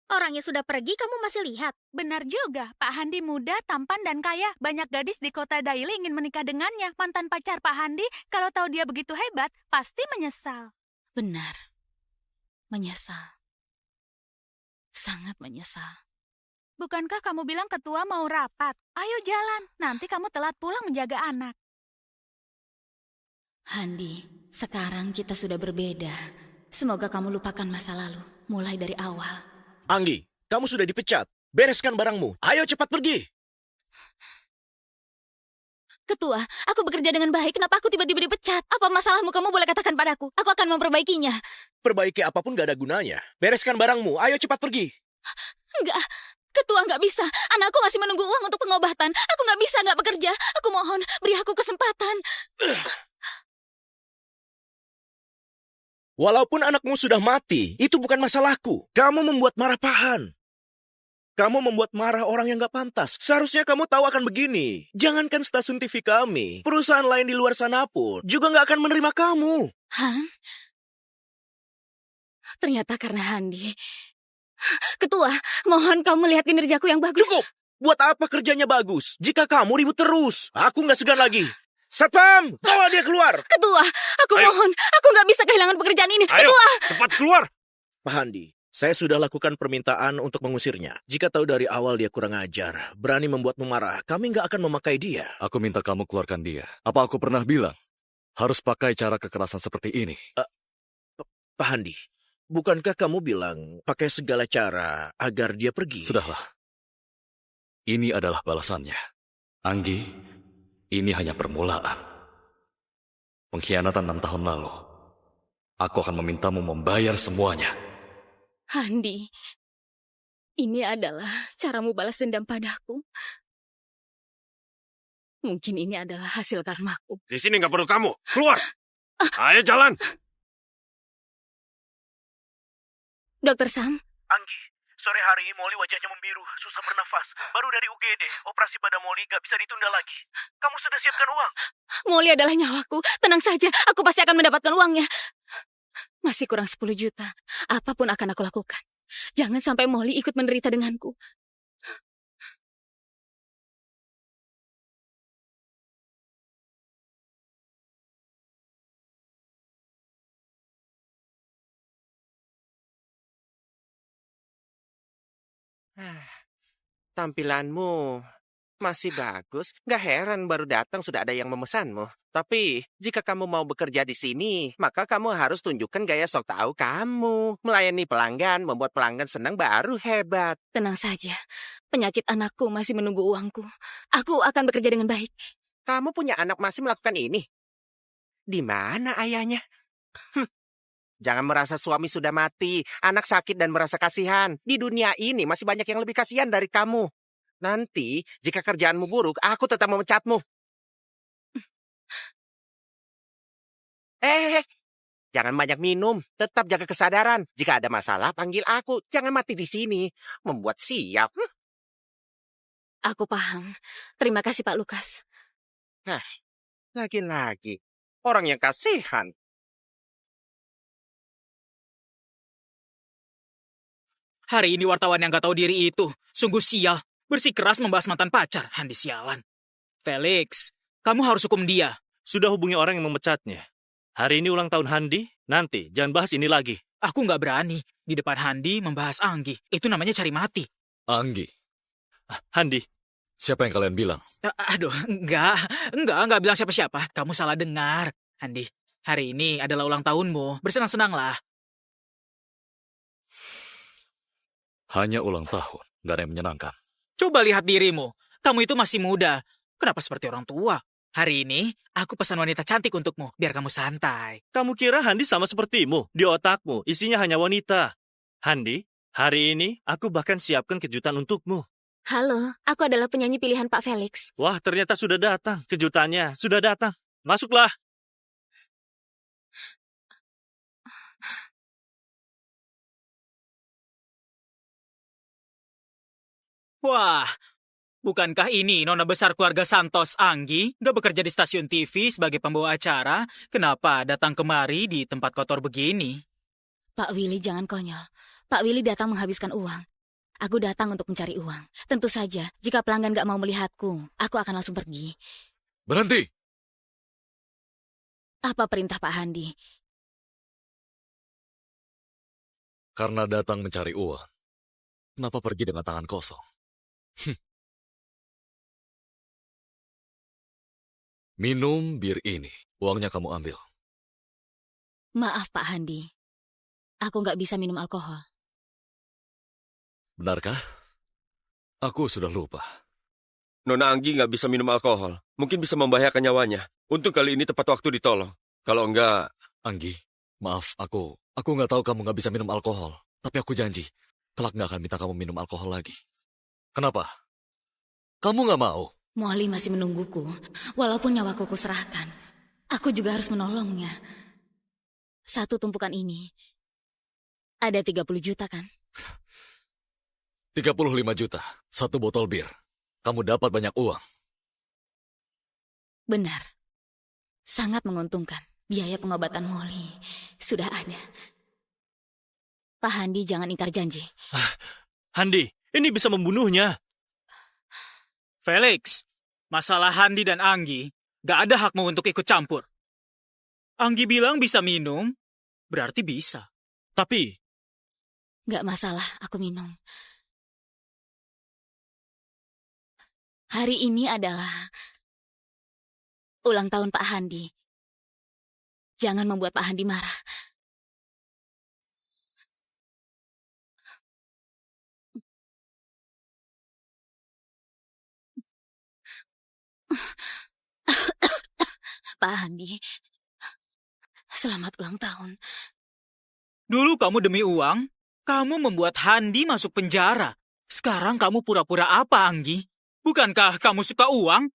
Orangnya sudah pergi, kamu masih lihat? Benar juga, Pak Handi muda, tampan, dan kaya. Banyak gadis di kota Daily ingin menikah dengannya. Mantan pacar Pak Handi, kalau tahu dia begitu hebat, pasti menyesal. Benar. Menyesal. Sangat menyesal. Bukankah kamu bilang ketua mau rapat? Ayo jalan, nanti kamu telat pulang menjaga anak. Handi, sekarang kita sudah berbeda. Semoga kamu lupakan masa lalu, mulai dari awal. Anggi, kamu sudah dipecat. Bereskan barangmu. Ayo cepat pergi. Ketua, aku bekerja dengan baik. Kenapa aku tiba-tiba dipecat? Apa masalahmu? Kamu boleh katakan padaku. Aku akan memperbaikinya. Perbaiki apapun gak ada gunanya. Bereskan barangmu. Ayo cepat pergi. Enggak. Ketua, nggak bisa. Anakku masih menunggu uang untuk pengobatan. Aku nggak bisa nggak bekerja. Aku mohon, beri aku kesempatan. Walaupun anakmu sudah mati, itu bukan masalahku. Kamu membuat marah Pahan. Kamu membuat marah orang yang gak pantas. Seharusnya kamu tahu akan begini. Jangankan stasiun TV kami, perusahaan lain di luar sana pun juga gak akan menerima kamu. Han? Ternyata karena Handi. Ketua, mohon kamu lihat kinerjaku yang bagus. Cukup! Buat apa kerjanya bagus jika kamu ribut terus? Aku gak segan lagi. Satpam, bawa dia keluar. Ketua, aku mohon. Aku nggak bisa kehilangan pekerjaan ini. Ayo, Ketua. cepat keluar. Pak Handi, Saya sudah lakukan permintaan untuk mengusirnya. Jika tahu dari awal dia kurang ajar, berani membuatmu marah, kami nggak akan memakai dia. Aku minta kamu keluarkan dia. Apa aku pernah bilang harus pakai cara kekerasan seperti ini? Pak Handi, bukankah kamu bilang pakai segala cara agar dia pergi? Sudahlah. Ini adalah balasannya. Anggi, ini hanya permulaan. Pengkhianatan 6 tahun lalu. Aku akan memintamu membayar semuanya. Handi, ini adalah caramu balas dendam padaku. Mungkin ini adalah hasil karmaku. Di sini nggak perlu kamu. Keluar. Ayo jalan. Dokter Sam, Anggi, sore hari Molly wajahnya membiru, susah bernafas. Baru dari UGD, operasi pada Molly gak bisa ditunda lagi. Kamu sudah siapkan uang? Molly adalah nyawaku. Tenang saja, aku pasti akan mendapatkan uangnya. Masih kurang 10 juta. Apapun akan aku lakukan. Jangan sampai Molly ikut menderita denganku. Tampilanmu masih bagus. Gak heran baru datang sudah ada yang memesanmu. Tapi jika kamu mau bekerja di sini, maka kamu harus tunjukkan gaya sok tahu kamu. Melayani pelanggan, membuat pelanggan senang baru hebat. Tenang saja. Penyakit anakku masih menunggu uangku. Aku akan bekerja dengan baik. Kamu punya anak masih melakukan ini? Di mana ayahnya? Jangan merasa suami sudah mati, anak sakit dan merasa kasihan. Di dunia ini masih banyak yang lebih kasihan dari kamu. Nanti, jika kerjaanmu buruk, aku tetap memecatmu. Jangan banyak minum. Tetap jaga kesadaran. Jika ada masalah, panggil aku. Jangan mati di sini. Membuat siap. Aku paham. Terima kasih, Pak Lukas. Lagi-lagi. Orang yang kasihan. Hari ini wartawan yang gak tahu diri itu sungguh sial. Bersikeras membahas mantan pacar. Handi sialan. Felix, kamu harus hukum dia. Sudah hubungi orang yang memecatnya. Hari ini ulang tahun Handi, nanti jangan bahas ini lagi. Aku gak berani di depan Handi membahas Anggi. Itu namanya cari mati. Anggi, Handi, siapa yang kalian bilang? Aduh, enggak bilang siapa-siapa. Kamu salah dengar. Handi, hari ini adalah ulang tahunmu. Bersenang-senanglah. Hanya ulang tahun, gak ada yang menyenangkan. Coba lihat dirimu. Kamu itu masih muda. Kenapa seperti orang tua? Hari ini, aku pesan wanita cantik untukmu, biar kamu santai. Kamu kira Handi sama sepertimu? Di otakmu, isinya hanya wanita. Handi, hari ini aku bahkan siapkan kejutan untukmu. Halo, aku adalah penyanyi pilihan Pak Felix. Wah, ternyata sudah datang. Kejutannya sudah datang. Masuklah. Wah, bukankah ini nona besar keluarga Santos Anggi? Udah bekerja di stasiun TV sebagai pembawa acara. Kenapa datang kemari di tempat kotor begini? Pak Willy, jangan konyol. Pak Willy datang menghabiskan uang. Aku datang untuk mencari uang. Tentu saja, jika pelanggan gak mau melihatku, aku akan langsung pergi. Berhenti! Apa perintah Pak Handi? Karena datang mencari uang, kenapa pergi dengan tangan kosong? Minum bir ini, uangnya kamu ambil. Maaf Pak Handi, aku gak bisa minum alkohol. Benarkah? Aku sudah lupa. Nona Anggi nggak bisa minum alkohol. Mungkin bisa membahayakan nyawanya. Untung kali ini tepat waktu ditolong. Kalau enggak... Anggi, maaf, aku nggak tahu kamu nggak bisa minum alkohol. Tapi aku janji, kelak nggak akan minta kamu minum alkohol lagi. Kenapa? Kamu nggak mau? Molly masih menungguku, walaupun nyawaku kuserahkan. Aku juga harus menolongnya. Satu tumpukan ini, ada 30 juta kan? 35 juta, satu botol bir. Kamu dapat banyak uang. Benar. Sangat menguntungkan. Biaya pengobatan Molly sudah ada. Pak Handi, jangan ingkar janji. Handi, ini bisa membunuhnya. Felix, masalah Handi dan Anggi, gak ada hakmu untuk ikut campur. Anggi bilang bisa minum, berarti bisa. Tapi Nggak masalah, aku minum. Hari ini adalah ulang tahun Pak Handi. Jangan membuat Pak Handi marah. Pak Handi, selamat ulang tahun. Dulu kamu demi uang, kamu membuat Handi masuk penjara. Sekarang kamu pura-pura apa, Anggi? Bukankah kamu suka uang?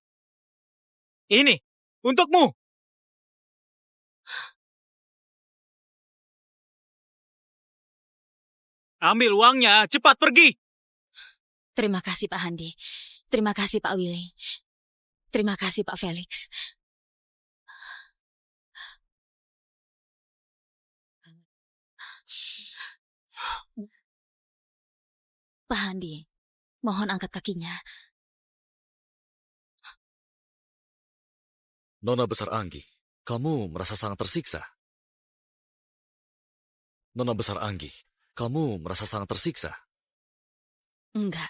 Ini, untukmu. Ambil uangnya, cepat pergi. Terima kasih Pak Handi. Terima kasih Pak Willy. Terima kasih Pak Felix. Pak Handi, mohon angkat kakinya. Nona Besar Anggi, kamu merasa sangat tersiksa? Nona Besar Anggi, kamu merasa sangat tersiksa? Enggak.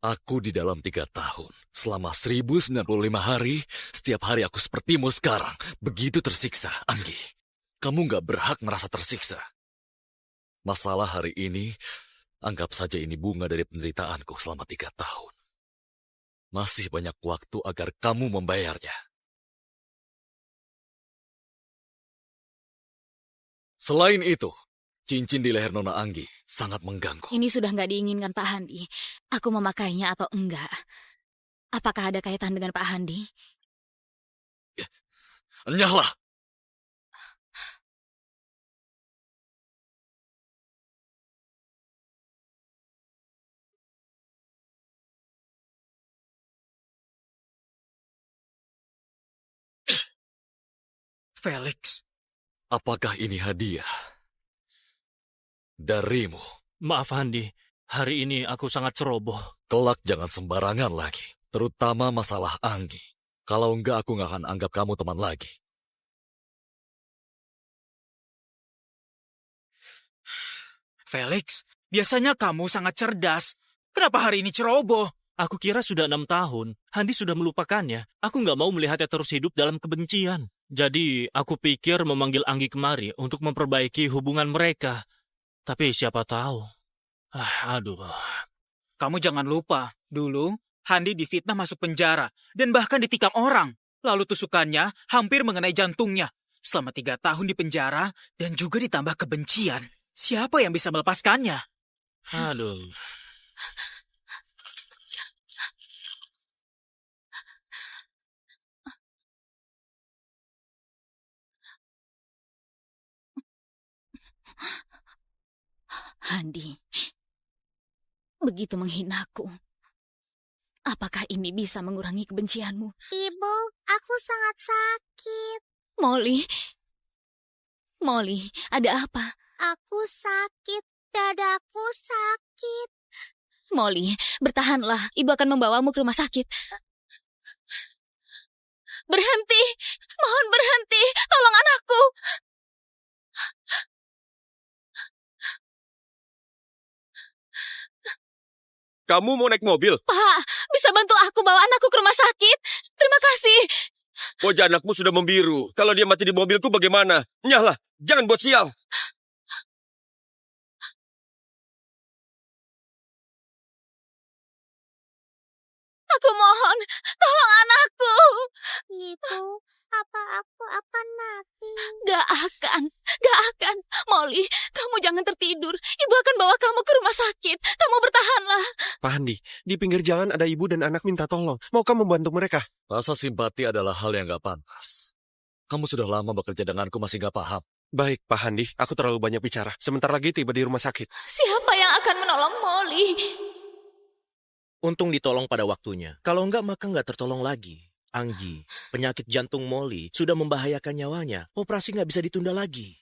Aku di dalam 3 tahun, selama 1095 hari, setiap hari aku sepertimu sekarang, begitu tersiksa, Anggi. Kamu nggak berhak merasa tersiksa. Masalah hari ini, anggap saja ini bunga dari penderitaanku selama 3 tahun. Masih banyak waktu agar kamu membayarnya. Selain itu, cincin di leher Nona Anggi sangat mengganggu. Ini sudah nggak diinginkan Pak Handi. Aku memakainya atau enggak? Apakah ada kaitan dengan Pak Handi? Enyahlah! Felix. Apakah ini hadiah darimu? Maaf Handi, hari ini aku sangat ceroboh. Kelak jangan sembarangan lagi, terutama masalah Anggi. Kalau enggak, aku nggak akan anggap kamu teman lagi. Felix, biasanya kamu sangat cerdas. Kenapa hari ini ceroboh? Aku kira sudah 6 tahun, Handi sudah melupakannya. Aku nggak mau melihatnya terus hidup dalam kebencian. Jadi, aku pikir memanggil Anggi kemari untuk memperbaiki hubungan mereka. Tapi siapa tahu. Aduh. Kamu jangan lupa, dulu Handi difitnah masuk penjara dan bahkan ditikam orang. Lalu tusukannya hampir mengenai jantungnya. Selama 3 tahun di penjara dan juga ditambah kebencian. Siapa yang bisa melepaskannya? Aduh. Handi, begitu menghinaku. Apakah ini bisa mengurangi kebencianmu? Ibu, aku sangat sakit. Molly, ada apa? Aku sakit, dadaku sakit. Molly, bertahanlah. Ibu akan membawamu ke rumah sakit. Berhenti, mohon berhenti. Tolong anakku. Kamu mau naik mobil? Pak, bisa bantu aku bawa anakku ke rumah sakit? Terima kasih. Wajah anakmu sudah membiru. Kalau dia mati di mobilku bagaimana? Nyahlah, jangan buat sial. Aku mohon, tolong anakku. Ibu, apa aku akan mati? Gak akan. Molly, kamu jangan tertidur. Ibu akan bawa kamu ke rumah sakit. Kamu bertahanlah. Pak Handi, di pinggir jalan ada ibu dan anak minta tolong. Mau kamu membantu mereka? Rasa simpati adalah hal yang gak pantas. Kamu sudah lama bekerja denganku masih gak paham. Baik, Pak Handi, aku terlalu banyak bicara. Sebentar lagi tiba di rumah sakit. Siapa yang akan menolong Molly? Untung ditolong pada waktunya. Kalau enggak, maka enggak tertolong lagi. Anggi, penyakit jantung Molly sudah membahayakan nyawanya. Operasi nggak bisa ditunda lagi.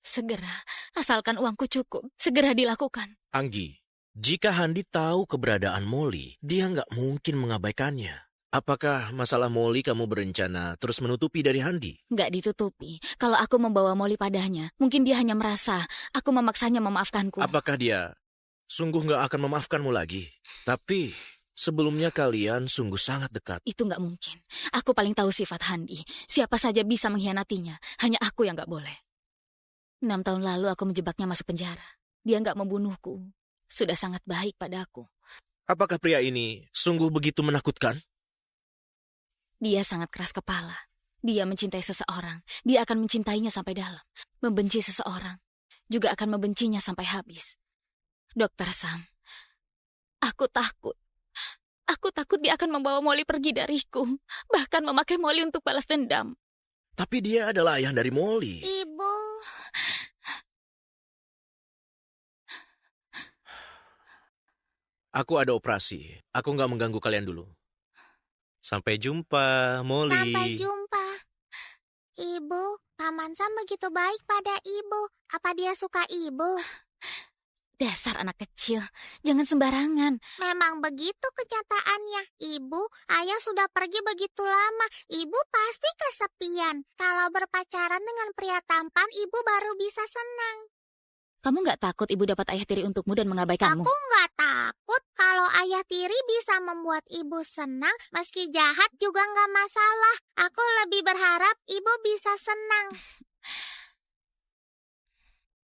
Segera, asalkan uangku cukup. Segera dilakukan. Anggi, jika Handi tahu keberadaan Molly, dia nggak mungkin mengabaikannya. Apakah masalah Molly kamu berencana terus menutupi dari Handi? Nggak ditutupi. Kalau aku membawa Molly padanya, mungkin dia hanya merasa aku memaksanya memaafkanku. Apakah dia sungguh nggak akan memaafkanmu lagi? Tapi sebelumnya kalian sungguh sangat dekat. Itu nggak mungkin. Aku paling tahu sifat Handi. Siapa saja bisa mengkhianatinya. Hanya aku yang nggak boleh. 6 tahun lalu aku menjebaknya masuk penjara. Dia nggak membunuhku. Sudah sangat baik padaku. Apakah pria ini sungguh begitu menakutkan? Dia sangat keras kepala. Dia mencintai seseorang. Dia akan mencintainya sampai dalam. Membenci seseorang. Juga akan membencinya sampai habis. Dokter Sam, aku takut. Aku takut dia akan membawa Molly pergi dariku. Bahkan memakai Molly untuk balas dendam. Tapi dia adalah ayah dari Molly. Ibu. Aku ada operasi. Aku nggak mengganggu kalian dulu. Sampai jumpa, Molly. Sampai jumpa. Ibu, Paman Sam begitu baik pada ibu. Apa dia suka ibu? Dasar anak kecil, jangan sembarangan. Memang begitu kenyataannya. Ibu, ayah sudah pergi begitu lama. Ibu pasti kesepian. Kalau berpacaran dengan pria tampan, ibu baru bisa senang. Kamu nggak takut ibu dapat ayah tiri untukmu dan mengabaikanmu? Aku nggak takut kalau ayah tiri bisa membuat ibu senang. Meski jahat juga nggak masalah. Aku lebih berharap ibu bisa senang.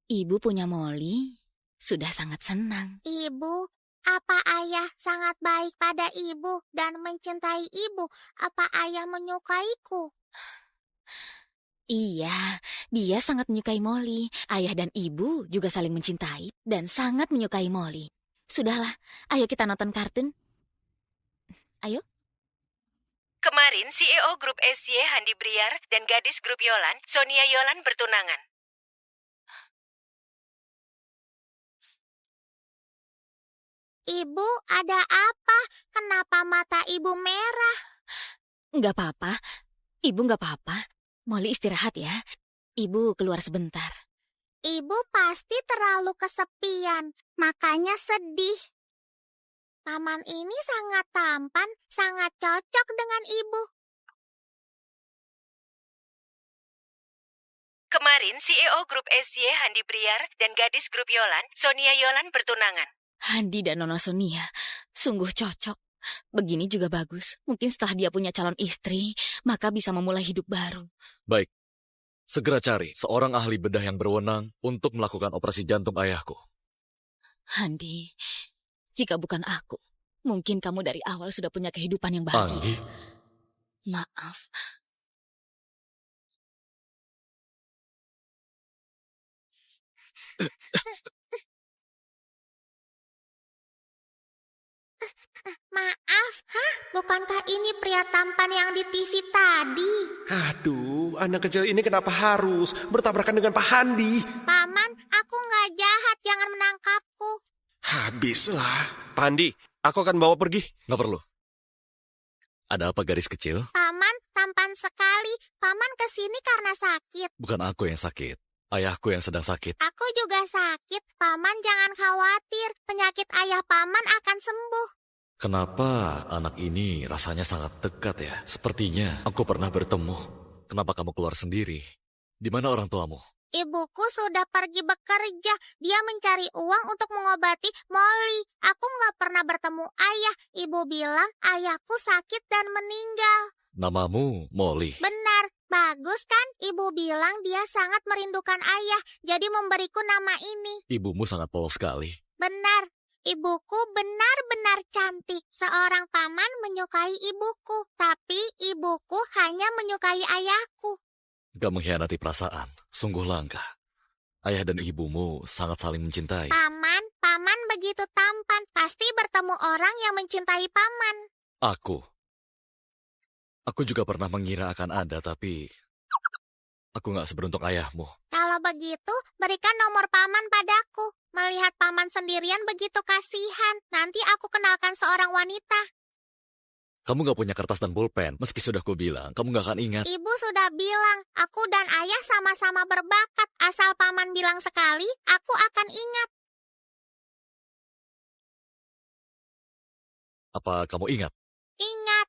Ibu punya Molly, sudah sangat senang. Ibu, apa ayah sangat baik pada ibu dan mencintai ibu? Apa ayah menyukaiku? Iya, dia sangat menyukai Molly. Ayah dan ibu juga saling mencintai dan sangat menyukai Molly. Sudahlah, ayo kita nonton kartun. Ayo. Kemarin CEO Grup SY Handi Briar dan gadis Grup Yolan, Sonia Yolan bertunangan. Ibu, ada apa? Kenapa mata ibu merah? Nggak apa-apa. Ibu nggak apa-apa. Molly istirahat ya. Ibu keluar sebentar. Ibu pasti terlalu kesepian, makanya sedih. Paman ini sangat tampan, sangat cocok dengan ibu. Kemarin CEO Grup SY Handi Briar dan gadis Grup Yolan, Sonia Yolan bertunangan. Handi dan Nona Sonia sungguh cocok. Begini juga bagus. Mungkin setelah dia punya calon istri, maka bisa memulai hidup baru. Baik, segera cari seorang ahli bedah yang berwenang untuk melakukan operasi jantung ayahku. Handi, jika bukan aku, mungkin kamu dari awal sudah punya kehidupan yang bahagia. Handi? Maaf. Maaf, bukankah ini pria tampan yang di TV tadi? Aduh, anak kecil ini kenapa harus bertabrakan dengan Pak Handi? Paman, aku nggak jahat, jangan menangkapku. Habislah. Pak Handi, aku akan bawa pergi. Nggak perlu. Ada apa gadis kecil? Paman, tampan sekali. Paman kesini karena sakit. Bukan aku yang sakit. Ayahku yang sedang sakit. Aku juga sakit. Paman jangan khawatir. Penyakit ayah paman akan sembuh. Kenapa anak ini rasanya sangat dekat ya? Sepertinya aku pernah bertemu. Kenapa kamu keluar sendiri? Di mana orang tuamu? Ibuku sudah pergi bekerja. Dia mencari uang untuk mengobati Molly. Aku nggak pernah bertemu ayah. Ibu bilang ayahku sakit dan meninggal. Namamu Molly. Benar, bagus kan? Ibu bilang dia sangat merindukan ayah. Jadi memberiku nama ini. Ibumu sangat polos sekali. Benar. Ibuku benar-benar cantik. Seorang paman menyukai ibuku, tapi ibuku hanya menyukai ayahku. Gak mengkhianati perasaan, sungguh langka. Ayah dan ibumu sangat saling mencintai. Paman begitu tampan, pasti bertemu orang yang mencintai paman. Aku juga pernah mengira akan ada, tapi aku gak seberuntung ayahmu. Kalau begitu, berikan nomor paman padaku. Melihat paman sendirian begitu kasihan. Nanti aku kenalkan seorang wanita. Kamu gak punya kertas dan pulpen, meski sudah kubilang, kamu gak akan ingat. Ibu sudah bilang, aku dan ayah sama-sama berbakat. Asal paman bilang sekali, aku akan ingat. Apa kamu ingat? Ingat.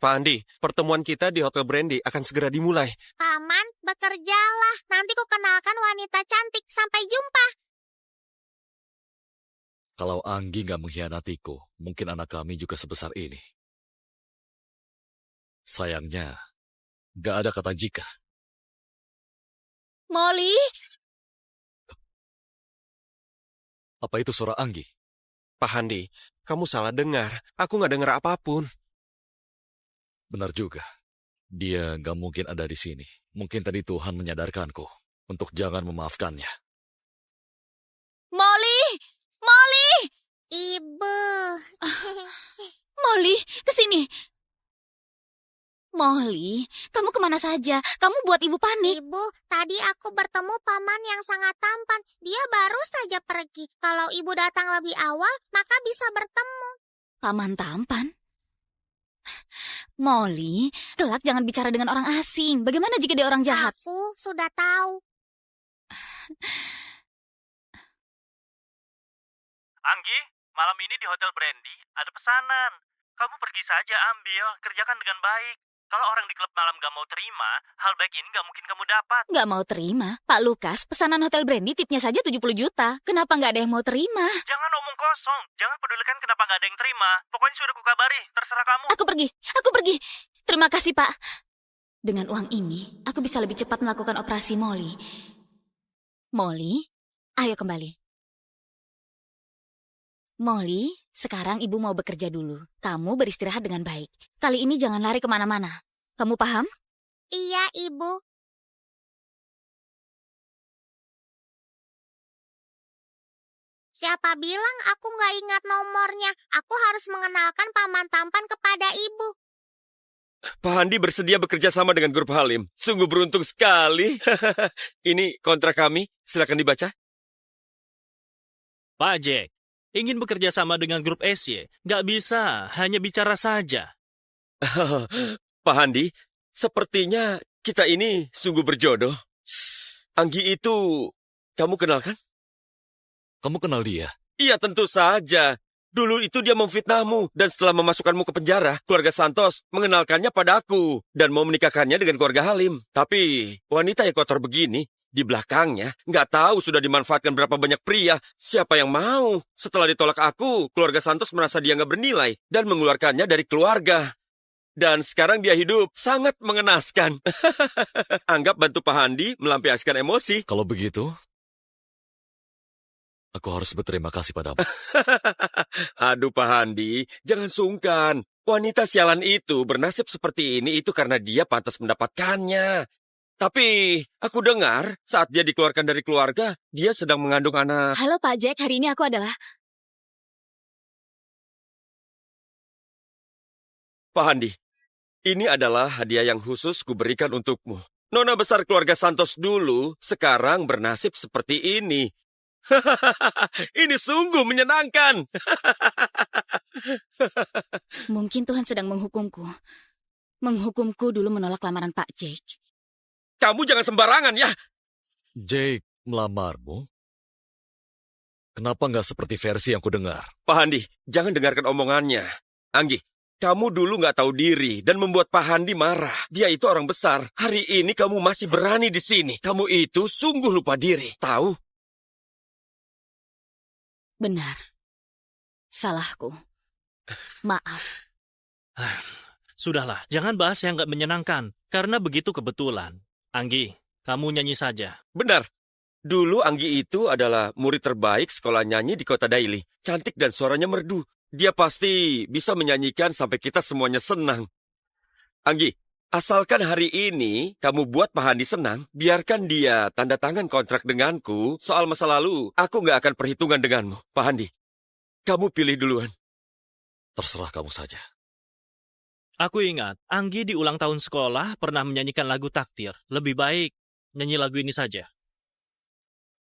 Pak Andi, pertemuan kita di Hotel Brandy akan segera dimulai. Paman, bekerjalah. Nanti ku kenalkan wanita cantik. Sampai jumpa. Kalau Anggi nggak mengkhianatiku, mungkin anak kami juga sebesar ini. Sayangnya, nggak ada kata jika. Molly, Apa itu suara Anggi? Pak Andi, kamu salah dengar. Aku nggak dengar apapun. Benar juga. Dia nggak mungkin ada di sini. Mungkin tadi Tuhan menyadarkanku untuk jangan memaafkannya. Molly, Molly, Ibu. Molly, kesini. Molly, kamu kemana saja? Kamu buat ibu panik. Ibu, tadi aku bertemu paman yang sangat tampan. Dia baru saja pergi. Kalau ibu datang lebih awal, maka bisa bertemu. Paman tampan? Molly, kelak jangan bicara dengan orang asing. Bagaimana jika dia orang jahat? Aku sudah tahu. Anggi, malam ini di Hotel Brandy ada pesanan. Kamu pergi saja ambil, kerjakan dengan baik. Kalau orang di klub malam gak mau terima, hal baik ini gak mungkin kamu dapat. Nggak mau terima. Pak Lukas, pesanan Hotel Brandy tipnya saja 70 juta. Kenapa nggak ada yang mau terima? Jangan omong kosong, jangan pedulikan kenapa gak ada yang terima. Pokoknya sudah kukabari, terserah kamu. Aku pergi. Terima kasih, Pak. Dengan uang ini, aku bisa lebih cepat melakukan operasi Molly. Molly, ayo kembali. Molly, sekarang ibu mau bekerja dulu. Kamu beristirahat dengan baik. Kali ini jangan lari kemana-mana. Kamu paham? Iya, Ibu. Siapa bilang aku nggak ingat nomornya? Aku harus mengenalkan paman tampan kepada Ibu. Pak Andi bersedia bekerja sama dengan grup Halim. Sungguh beruntung sekali. Ini kontrak kami. Silakan dibaca. Pak Jack, ingin bekerja sama dengan grup SY, nggak bisa, hanya bicara saja. Pak Andi, sepertinya kita ini sungguh berjodoh. Anggi itu, kamu kenal kan? Kamu kenal dia? Iya, tentu saja. Dulu itu dia memfitnahmu, dan setelah memasukkanmu ke penjara, keluarga Santos mengenalkannya padaku, dan mau menikahkannya dengan keluarga Halim. Tapi, wanita yang kotor begini, di belakangnya, nggak tahu sudah dimanfaatkan berapa banyak pria. Siapa yang mau? Setelah ditolak aku, keluarga Santos merasa dia nggak bernilai, dan mengeluarkannya dari keluarga. Dan sekarang dia hidup sangat mengenaskan. Anggap bantu Pak Handi melampiaskan emosi. Kalau begitu, aku harus berterima kasih padamu. Aduh Pak Handi, jangan sungkan. Wanita sialan itu bernasib seperti ini itu karena dia pantas mendapatkannya. Tapi aku dengar saat dia dikeluarkan dari keluarga, dia sedang mengandung anak. Halo Pak Jack, hari ini aku adalah... Pak Handi, ini adalah hadiah yang khusus kuberikan untukmu. Nona besar keluarga Santos dulu, sekarang bernasib seperti ini. Ini sungguh menyenangkan. Mungkin Tuhan sedang menghukumku. Menghukumku dulu menolak lamaran Pak Jake. Kamu jangan sembarangan ya. Jake melamarmu? Kenapa nggak seperti versi yang kudengar? Pak Handi, jangan dengarkan omongannya. Anggi, kamu dulu nggak tahu diri dan membuat Pak Handi marah. Dia itu orang besar. Hari ini kamu masih berani di sini. Kamu itu sungguh lupa diri. Tahu? Benar. Salahku. Maaf. Sudahlah, jangan bahas yang nggak menyenangkan, karena begitu kebetulan. Anggi, kamu nyanyi saja. Benar. Dulu Anggi itu adalah murid terbaik sekolah nyanyi di kota Daily. Cantik dan suaranya merdu. Dia pasti bisa menyanyikan sampai kita semuanya senang. Anggi, asalkan hari ini kamu buat Pak Handi senang, biarkan dia tanda tangan kontrak denganku. Soal masa lalu, aku nggak akan perhitungan denganmu. Pak Handi, kamu pilih duluan. Terserah kamu saja. Aku ingat, Anggi di ulang tahun sekolah pernah menyanyikan lagu takdir. Lebih baik nyanyi lagu ini saja.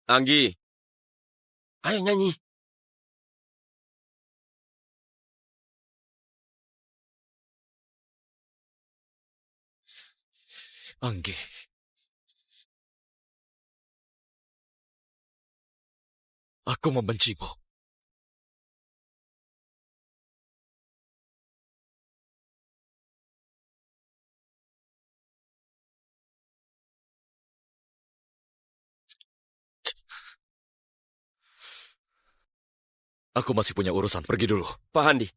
Anggi, ayo nyanyi. Anggi. Aku membencimu. Aku masih punya urusan, pergi dulu. Pak Handi,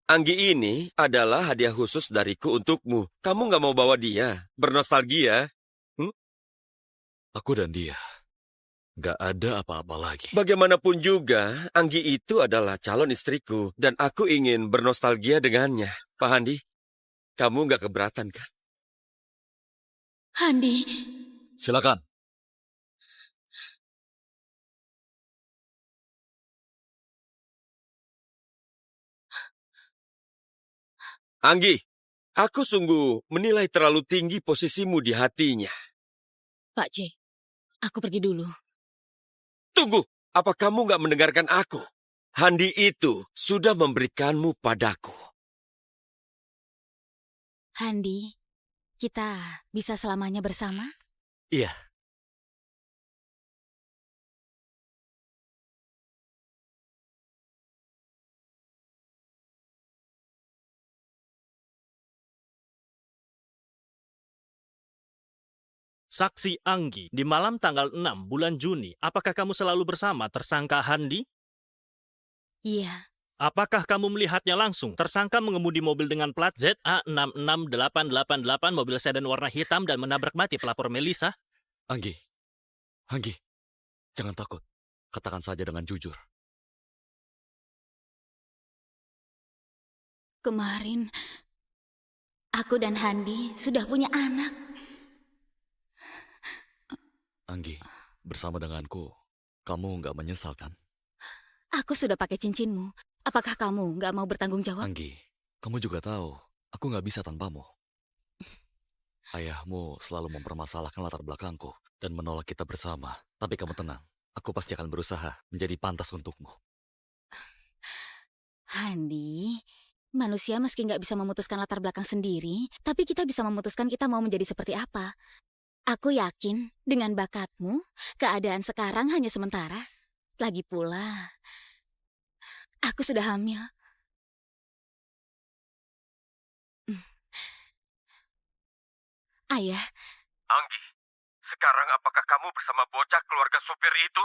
Anggi ini adalah hadiah khusus dariku untukmu. Kamu nggak mau bawa dia? Bernostalgia? Aku dan dia gak ada apa-apa lagi. Bagaimanapun juga, Anggi itu adalah calon istriku. Dan aku ingin bernostalgia dengannya. Pak Handi, kamu nggak keberatan kan? Handi, Silakan. Anggi, aku sungguh menilai terlalu tinggi posisimu di hatinya. Pak C, aku pergi dulu. Tunggu, apa kamu nggak mendengarkan aku? Handi itu sudah memberikanmu padaku. Handi, kita bisa selamanya bersama? Iya. Saksi Anggi, di malam tanggal 6 bulan Juni, apakah kamu selalu bersama tersangka Handi? Iya. Apakah kamu melihatnya langsung? Tersangka mengemudi mobil dengan plat ZA66888, mobil sedan warna hitam dan menabrak mati pelapor Melisa. Anggi, jangan takut. Katakan saja dengan jujur. Kemarin, aku dan Handi sudah punya anak. Anggi, bersama denganku, kamu nggak menyesal kan? Aku sudah pakai cincinmu. Apakah kamu nggak mau bertanggung jawab? Anggi, kamu juga tahu, aku nggak bisa tanpamu. Ayahmu selalu mempermasalahkan latar belakangku dan menolak kita bersama. Tapi kamu tenang, aku pasti akan berusaha menjadi pantas untukmu. Handi, manusia meski nggak bisa memutuskan latar belakang sendiri, tapi kita bisa memutuskan kita mau menjadi seperti apa. Aku yakin dengan bakatmu, keadaan sekarang hanya sementara. Lagi pula, aku sudah hamil. Ayah. Anggi, sekarang apakah kamu bersama bocah keluarga supir itu?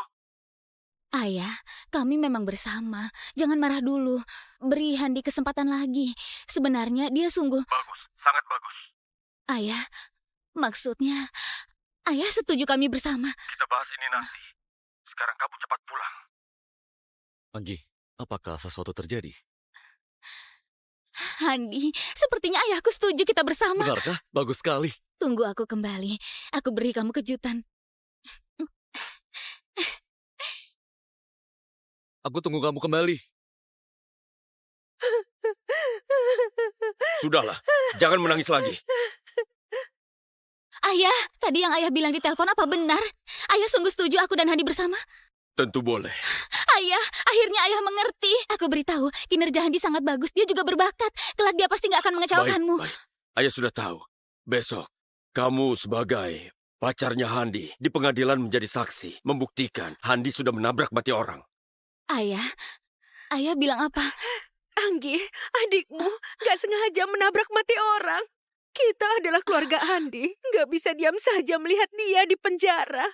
Ayah, kami memang bersama. Jangan marah dulu. Beri Handi kesempatan lagi. Sebenarnya dia sungguh... Bagus, sangat bagus. Ayah, maksudnya... Ayah setuju kami bersama. Kita bahas ini nanti. Sekarang kamu cepat pulang. Anggi, apakah sesuatu terjadi? Handi, sepertinya ayahku setuju kita bersama. Benarkah? Bagus sekali. Tunggu aku kembali. Aku beri kamu kejutan. Aku tunggu kamu kembali. Sudahlah, jangan menangis lagi. Ayah, tadi yang ayah bilang di telepon apa benar? Ayah sungguh setuju aku dan Handi bersama? Tentu boleh. Ayah, akhirnya ayah mengerti. Aku beritahu, kinerja Handi sangat bagus. Dia juga berbakat. Kelak dia pasti nggak akan mengecewakanmu. Baik. Ayah sudah tahu. Besok, kamu sebagai pacarnya Handi di pengadilan menjadi saksi. Membuktikan Handi sudah menabrak mati orang. Ayah bilang apa? Anggi, adikmu gak sengaja menabrak mati orang. Kita adalah keluarga Handi. Gak bisa diam saja melihat dia di penjara.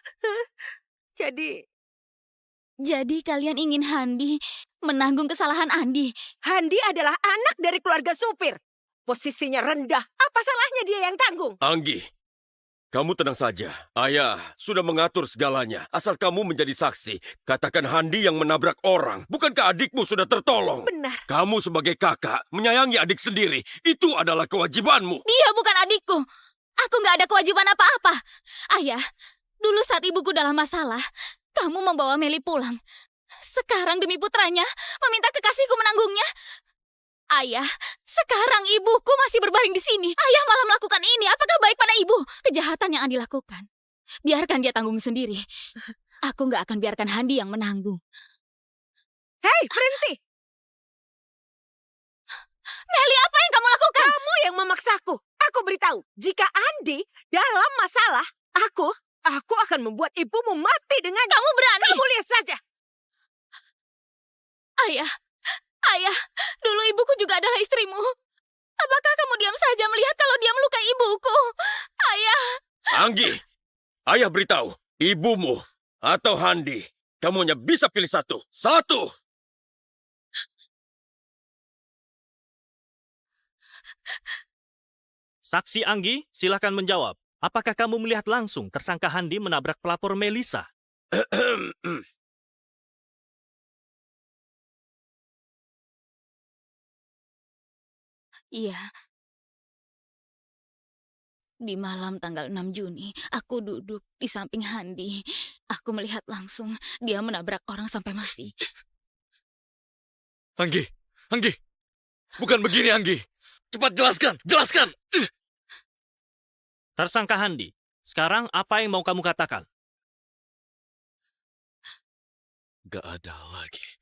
Jadi kalian ingin Handi menanggung kesalahan Andi? Handi adalah anak dari keluarga supir. Posisinya rendah. Apa salahnya dia yang tanggung? Anggi, kamu tenang saja. Ayah sudah mengatur segalanya. Asal kamu menjadi saksi. Katakan Handi yang menabrak orang. Bukankah adikmu sudah tertolong? Benar. Kamu sebagai kakak menyayangi adik sendiri. Itu adalah kewajibanmu. Dia bukan adikku. Aku nggak ada kewajiban apa-apa. Ayah, dulu saat ibuku dalam masalah, kamu membawa Meli pulang. Sekarang demi putranya, meminta kekasihku menanggungnya. Ayah, sekarang ibuku masih berbaring di sini. Ayah malah melakukan ini. Apakah baik pada ibu? Kejahatan yang Andi lakukan, biarkan dia tanggung sendiri. Aku nggak akan biarkan Handi yang menanggung. Hei, berhenti! Meli, apa yang kamu lakukan? Kamu yang memaksaku. Aku beritahu, jika Andi dalam masalah, aku akan membuat ibumu mati dengan... Kamu berani? Kamu lihat saja. Ayah, dulu ibuku juga adalah istrimu. Apakah kamu diam saja melihat kalau dia melukai ibuku? Ayah. Anggi, ayah beritahu, ibumu atau Handi, kamu hanya bisa pilih satu. Satu! Saksi Anggi, silahkan menjawab. Apakah kamu melihat langsung tersangka Handi menabrak pelapor Melisa? Iya. Di malam tanggal 6 Juni, aku duduk di samping Handi. Aku melihat langsung dia menabrak orang sampai mati. Anggi, Anggi, bukan begini Anggi. Cepat jelaskan, jelaskan. Tersangka Handi, sekarang apa yang mau kamu katakan? Gak ada lagi.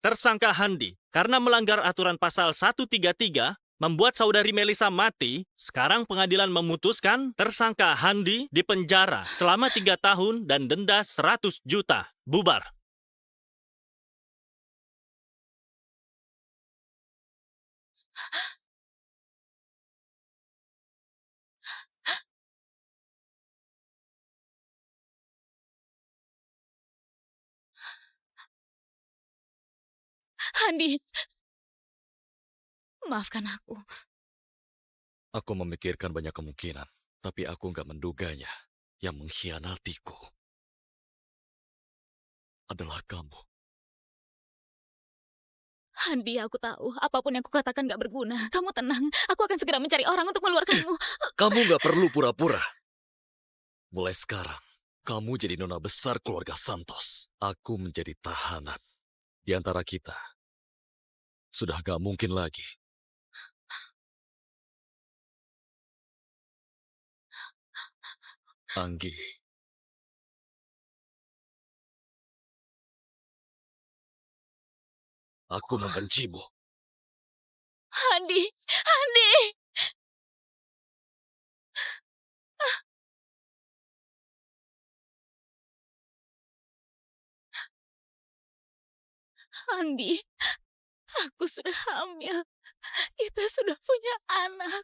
Tersangka Handi, karena melanggar aturan pasal 133, membuat saudari Melisa mati, sekarang pengadilan memutuskan tersangka Handi dipenjara selama 3 tahun dan denda 100 juta. Bubar. Handi, maafkan aku. Aku memikirkan banyak kemungkinan, tapi aku nggak menduganya. Yang mengkhianatiku adalah kamu. Handi, aku tahu apapun yang kukatakan gak berguna. Kamu tenang, aku akan segera mencari orang untuk mengeluarkanmu. Kamu nggak perlu pura-pura. Mulai sekarang, kamu jadi nona besar keluarga Santos. Aku menjadi tahanan. Di antara kita, sudah gak mungkin lagi. Anggi. Aku membencimu. Handi, Handi. Handi, aku sudah hamil. Kita sudah punya anak.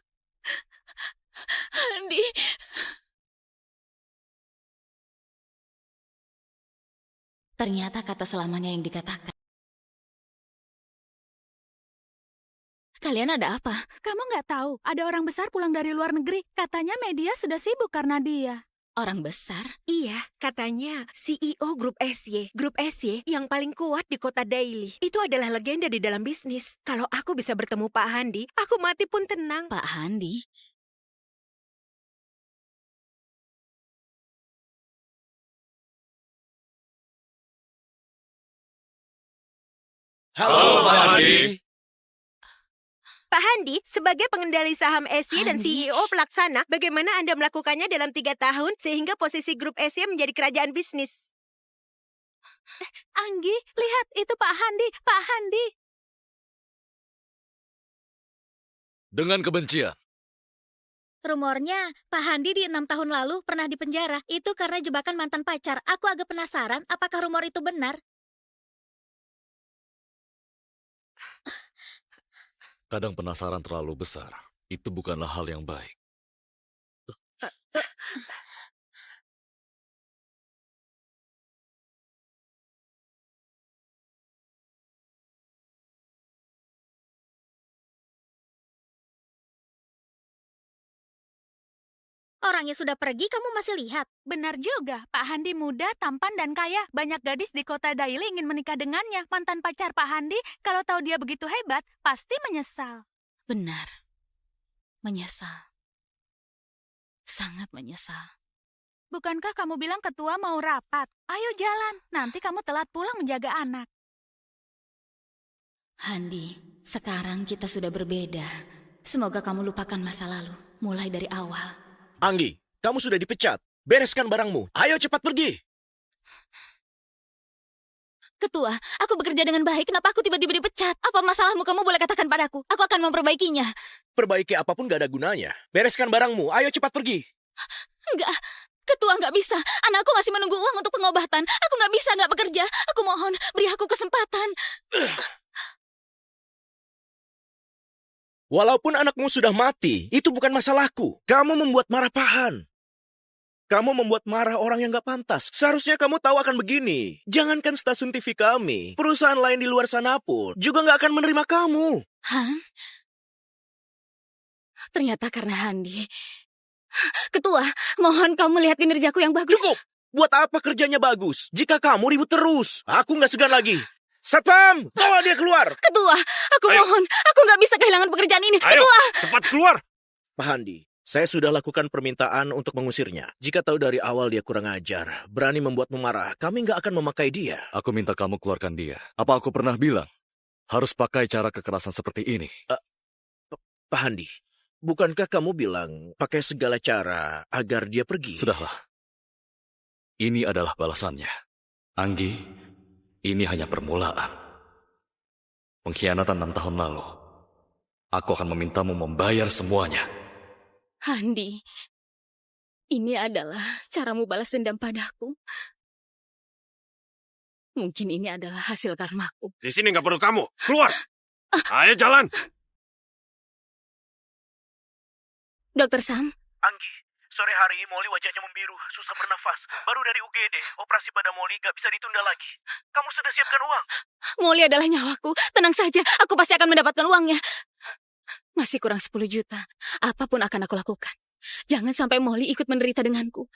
Handi. Ternyata kata selamanya yang dikatakan. Kalian ada apa? Kamu nggak tahu, ada orang besar pulang dari luar negeri. Katanya media sudah sibuk karena dia. Orang besar? Iya, katanya CEO Grup SY. Grup SY yang paling kuat di kota Daily. Itu adalah legenda di dalam bisnis. Kalau aku bisa bertemu Pak Handi, aku mati pun tenang. Pak Handi? Halo, Pak Handi. Pak Handi, sebagai pengendali saham SY dan CEO pelaksana, bagaimana Anda melakukannya dalam 3 tahun sehingga posisi grup SY menjadi kerajaan bisnis? Anggi, lihat itu Pak Handi, Pak Handi. Dengan kebencian. Rumornya, Pak Handi di 6 tahun lalu pernah dipenjara. Itu karena jebakan mantan pacar. Aku agak penasaran apakah rumor itu benar. Kadang penasaran terlalu besar. Itu bukanlah hal yang baik. Orangnya sudah pergi, kamu masih lihat? Benar juga, Pak Handi muda, tampan dan kaya. Banyak gadis di kota Daily ingin menikah dengannya. Mantan pacar Pak Handi, kalau tahu dia begitu hebat, pasti menyesal. Benar. Menyesal. Sangat menyesal. Bukankah kamu bilang ketua mau rapat? Ayo jalan, nanti kamu telat pulang menjaga anak. Handi, sekarang kita sudah berbeda. Semoga kamu lupakan masa lalu, mulai dari awal. Anggi, kamu sudah dipecat. Bereskan barangmu. Ayo cepat pergi. Ketua, aku bekerja dengan baik. Kenapa aku tiba-tiba dipecat? Apa masalahmu? Kamu boleh katakan padaku. Aku akan memperbaikinya. Perbaiki apapun gak ada gunanya. Bereskan barangmu. Ayo cepat pergi. Enggak. Ketua, nggak bisa. Anakku masih menunggu uang untuk pengobatan. Aku nggak bisa nggak bekerja. Aku mohon, beri aku kesempatan. Walaupun anakmu sudah mati, itu bukan masalahku. Kamu membuat marah Pahan. Kamu membuat marah orang yang gak pantas. Seharusnya kamu tahu akan begini. Jangankan stasiun TV kami, perusahaan lain di luar sana pun juga gak akan menerima kamu. Han? Ternyata karena Handi. Ketua, mohon kamu lihat kinerjaku yang bagus. Cukup! Buat apa kerjanya bagus? Jika kamu ribut terus, aku nggak segan lagi. Satpam, bawa dia keluar. Ketua, aku mohon. Aku nggak bisa kehilangan pekerjaan ini. Ayo, Ketua! cepat keluar. Pak Handi, saya sudah lakukan permintaan untuk mengusirnya. Jika tahu dari awal dia kurang ajar, berani membuatmu marah, kami nggak akan memakai dia. Aku minta kamu keluarkan dia. Apa aku pernah bilang harus pakai cara kekerasan seperti ini? Pak Handi, bukankah kamu bilang pakai segala cara agar dia pergi? Sudahlah. Ini adalah balasannya. Anggi, ini hanya permulaan. Pengkhianatan 6 tahun lalu. Aku akan memintamu membayar semuanya. Handi, ini adalah caramu balas dendam padaku. Mungkin ini adalah hasil karmaku. Di sini nggak perlu kamu. Keluar. Ayo jalan. Dokter Sam, Anggi, sore hari Molly wajahnya membiru, susah bernafas. Baru dari UGD, operasi pada Molly gak bisa ditunda lagi. Kamu sudah siapkan uang? Molly adalah nyawaku. Tenang saja, aku pasti akan mendapatkan uangnya. Masih kurang 10 juta. Apapun akan aku lakukan. Jangan sampai Molly ikut menderita denganku.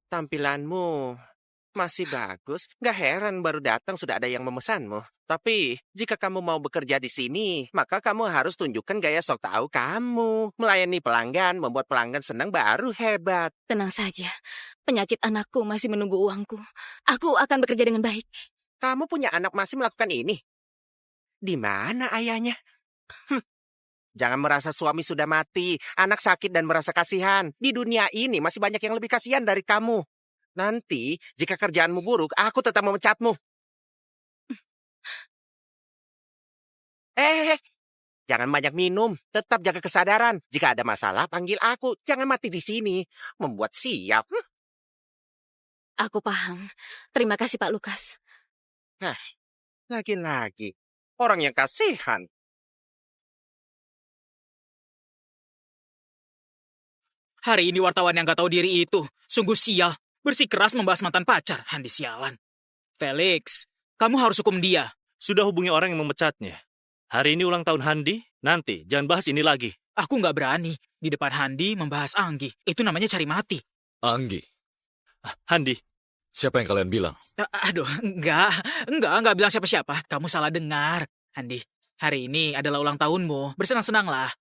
Tampilanmu masih bagus. Gak heran baru datang sudah ada yang memesanmu. Tapi jika kamu mau bekerja di sini, maka kamu harus tunjukkan gaya sok tahu kamu. Melayani pelanggan, membuat pelanggan senang baru hebat. Tenang saja. Penyakit anakku masih menunggu uangku. Aku akan bekerja dengan baik. Kamu punya anak masih melakukan ini? Di mana ayahnya? Jangan merasa suami sudah mati, anak sakit dan merasa kasihan. Di dunia ini masih banyak yang lebih kasihan dari kamu. Nanti, jika kerjaanmu buruk, aku tetap memecatmu. Jangan banyak minum. Tetap jaga kesadaran. Jika ada masalah, panggil aku. Jangan mati di sini. Membuat siap. Aku paham. Terima kasih, Pak Lukas. Lagi-lagi. Orang yang kasihan. Hari ini wartawan yang gak tahu diri itu sungguh sial. Bersikeras membahas mantan pacar. Handi sialan. Felix, kamu harus hukum dia. Sudah hubungi orang yang memecatnya. Hari ini ulang tahun Handi, nanti jangan bahas ini lagi. Aku gak berani di depan Handi membahas Anggi. Itu namanya cari mati. Anggi, Handi, siapa yang kalian bilang? Aduh, enggak bilang siapa-siapa. Kamu salah dengar. Handi, hari ini adalah ulang tahunmu. Bersenang-senanglah.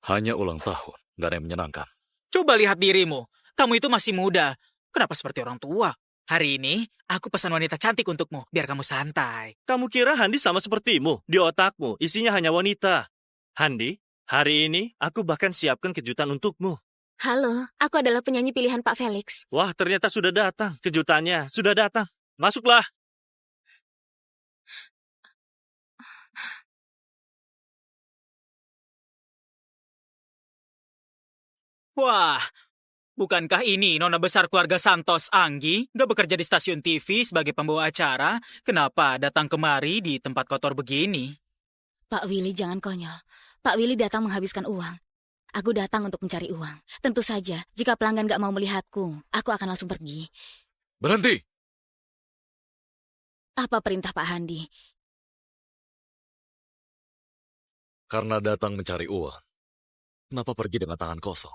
Hanya ulang tahun, gak ada yang menyenangkan. Coba lihat dirimu. Kamu itu masih muda. Kenapa seperti orang tua? Hari ini, aku pesan wanita cantik untukmu, biar kamu santai. Kamu kira Handi sama sepertimu? Di otakmu, isinya hanya wanita. Handi, hari ini aku bahkan siapkan kejutan untukmu. Halo, aku adalah penyanyi pilihan Pak Felix. Wah, ternyata sudah datang. Kejutannya sudah datang. Masuklah. Wah, bukankah ini nona besar keluarga Santos Anggi? Udah bekerja di stasiun TV sebagai pembawa acara. Kenapa datang kemari di tempat kotor begini? Pak Willy, jangan konyol. Pak Willy datang menghabiskan uang. Aku datang untuk mencari uang. Tentu saja, jika pelanggan gak mau melihatku, aku akan langsung pergi. Berhenti! Apa perintah Pak Handi? Karena datang mencari uang, kenapa pergi dengan tangan kosong?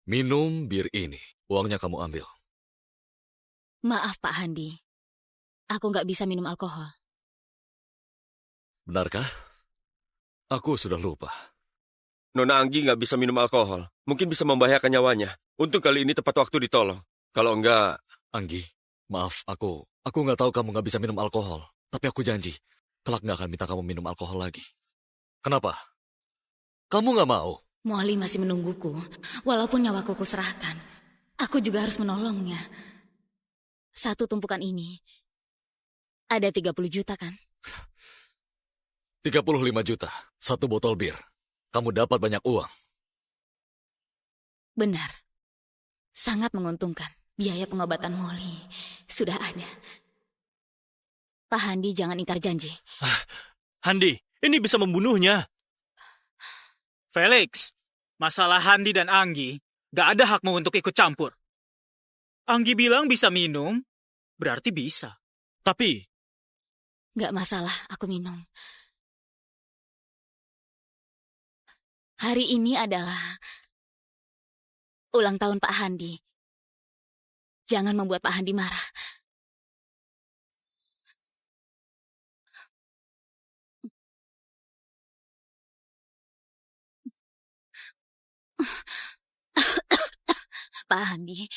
Minum bir ini, uangnya kamu ambil. Maaf Pak Handi, aku gak bisa minum alkohol. Benarkah? Aku sudah lupa. Nona Anggi nggak bisa minum alkohol. Mungkin bisa membahayakan nyawanya. Untung kali ini tepat waktu ditolong. Kalau enggak... Anggi, maaf, aku nggak tahu kamu nggak bisa minum alkohol. Tapi aku janji, kelak nggak akan minta kamu minum alkohol lagi. Kenapa? Kamu nggak mau? Molly masih menungguku, walaupun nyawaku kuserahkan. Aku juga harus menolongnya. Satu tumpukan ini, ada 30 juta kan? 35 juta, satu botol bir. Kamu dapat banyak uang. Benar. Sangat menguntungkan. Biaya pengobatan Molly sudah ada. Pak Handi, jangan ingkar janji. Handi, ini bisa membunuhnya. Felix, masalah Handi dan Anggi, gak ada hakmu untuk ikut campur. Anggi bilang bisa minum, berarti bisa. Tapi, Gak masalah, aku minum. Hari ini adalah ulang tahun Pak Handi. Jangan membuat Pak Handi marah. Pak Handi,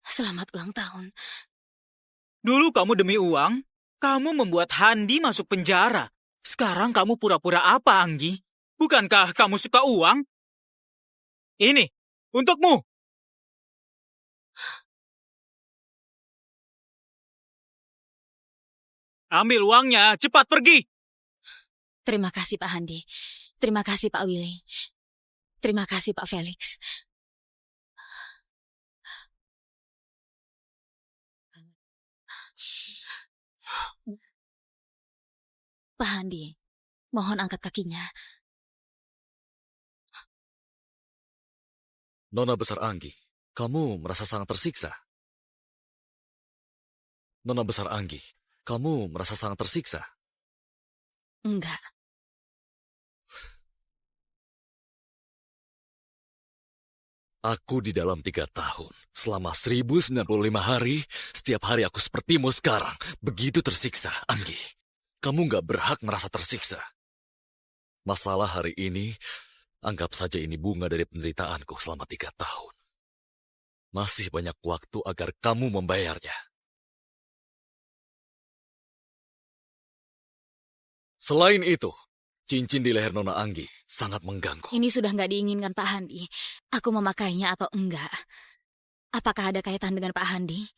selamat ulang tahun. Dulu kamu demi uang, kamu membuat Handi masuk penjara. Sekarang kamu pura-pura apa, Anggi? Bukankah kamu suka uang? Ini, untukmu. Ambil uangnya, cepat pergi. Terima kasih Pak Handi. Terima kasih Pak Willy. Terima kasih Pak Felix. Pak Handi, mohon angkat kakinya. Nona besar Anggi, kamu merasa sangat tersiksa? Nona besar Anggi, kamu merasa sangat tersiksa? Enggak. Aku di dalam 3 tahun, selama 1095 hari, setiap hari aku sepertimu sekarang, begitu tersiksa, Anggi. Kamu gak berhak merasa tersiksa. Masalah hari ini, anggap saja ini bunga dari penderitaanku selama 3 tahun. Masih banyak waktu agar kamu membayarnya. Selain itu, cincin di leher Nona Anggi sangat mengganggu. Ini sudah nggak diinginkan Pak Handi. Aku memakainya atau enggak? Apakah ada kaitan dengan Pak Handi?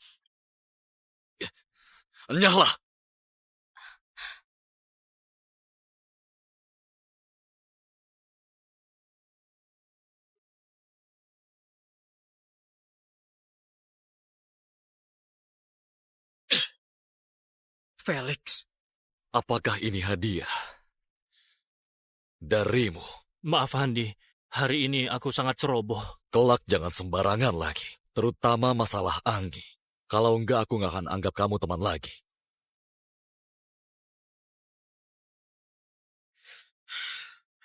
Enyahlah! Felix. Apakah ini hadiah darimu? Maaf Handi, hari ini aku sangat ceroboh. Kelak jangan sembarangan lagi, terutama masalah Anggi. Kalau enggak, aku nggak akan anggap kamu teman lagi.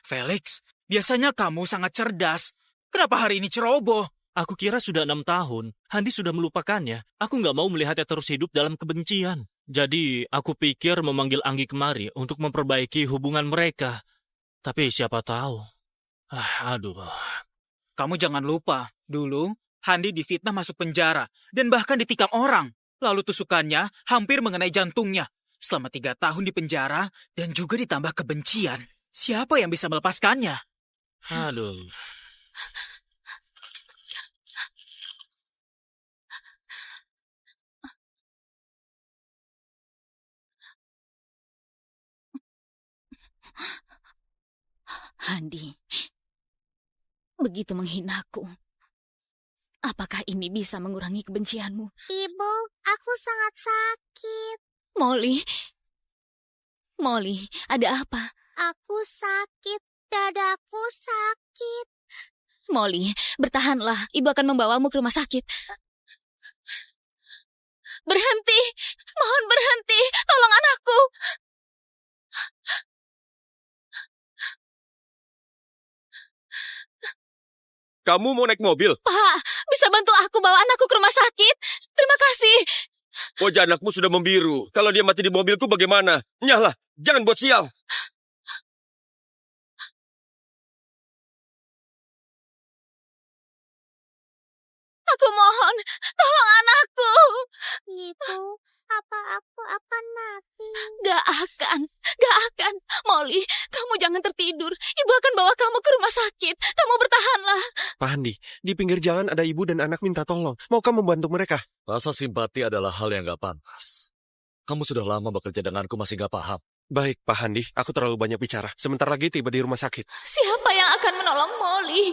Felix, biasanya kamu sangat cerdas. Kenapa hari ini ceroboh? Aku kira sudah 6 tahun, Handi sudah melupakannya. Aku nggak mau melihatnya terus hidup dalam kebencian. Jadi, aku pikir memanggil Anggi kemari untuk memperbaiki hubungan mereka. Tapi siapa tahu. Aduh. Kamu jangan lupa, dulu Handi difitnah masuk penjara dan bahkan ditikam orang. Lalu tusukannya hampir mengenai jantungnya. Selama 3 tahun di penjara dan juga ditambah kebencian. Siapa yang bisa melepaskannya? Aduh. Handi, begitu menghinaku. Apakah ini bisa mengurangi kebencianmu? Ibu, aku sangat sakit. Molly, ada apa? Aku sakit, dadaku sakit. Molly, bertahanlah. Ibu akan membawamu ke rumah sakit. Berhenti, mohon berhenti. Tolong anakku. Kamu mau naik mobil? Pak, bisa bantu aku bawa anakku ke rumah sakit? Terima kasih. Wajah anakmu sudah membiru. Kalau dia mati di mobilku bagaimana? Nyahlah, jangan buat sial. Aku mohon, tolong anakku. Ibu, apa aku akan mati? Gak akan. Molly, kamu jangan tertidur. Ibu akan bawa kamu ke rumah sakit. Kamu bertahanlah. Pak Handi, di pinggir jalan ada ibu dan anak minta tolong. Maukah membantu mereka? Rasa simpati adalah hal yang gak pantas. Kamu sudah lama bekerja denganku, masih gak paham. Baik, Pak Handi, aku terlalu banyak bicara. Sebentar lagi tiba di rumah sakit. Siapa yang akan menolong Molly?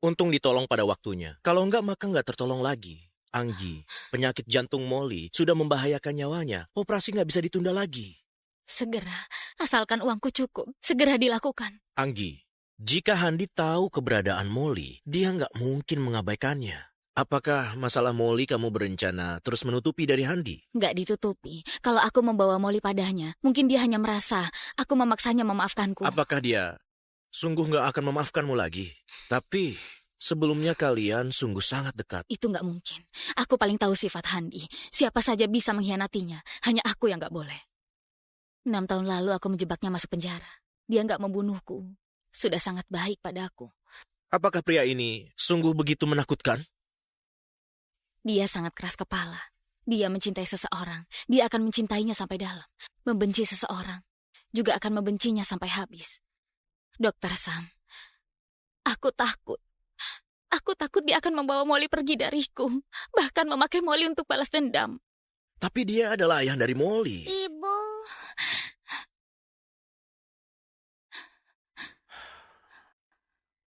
Untung ditolong pada waktunya. Kalau enggak, maka enggak tertolong lagi. Anggi, penyakit jantung Molly sudah membahayakan nyawanya. Operasi nggak bisa ditunda lagi. Segera, asalkan uangku cukup, segera dilakukan. Anggi, jika Handi tahu keberadaan Molly, dia nggak mungkin mengabaikannya. Apakah masalah Molly kamu berencana terus menutupi dari Handi? Nggak ditutupi. Kalau aku membawa Molly padanya, mungkin dia hanya merasa aku memaksanya memaafkanku. Apakah dia sungguh nggak akan memaafkanmu lagi? Tapi sebelumnya kalian sungguh sangat dekat. Itu nggak mungkin. Aku paling tahu sifat Handi. Siapa saja bisa mengkhianatinya, hanya aku yang nggak boleh. 6 tahun lalu aku menjebaknya masuk penjara. Dia nggak membunuhku. Sudah sangat baik padaku. Apakah pria ini sungguh begitu menakutkan? Dia sangat keras kepala. Dia mencintai seseorang. Dia akan mencintainya sampai dalam. Membenci seseorang. Juga akan membencinya sampai habis. Dokter Sam, aku takut. Aku takut dia akan membawa Molly pergi dariku. Bahkan memakai Molly untuk balas dendam. Tapi dia adalah ayah dari Molly. Ibu.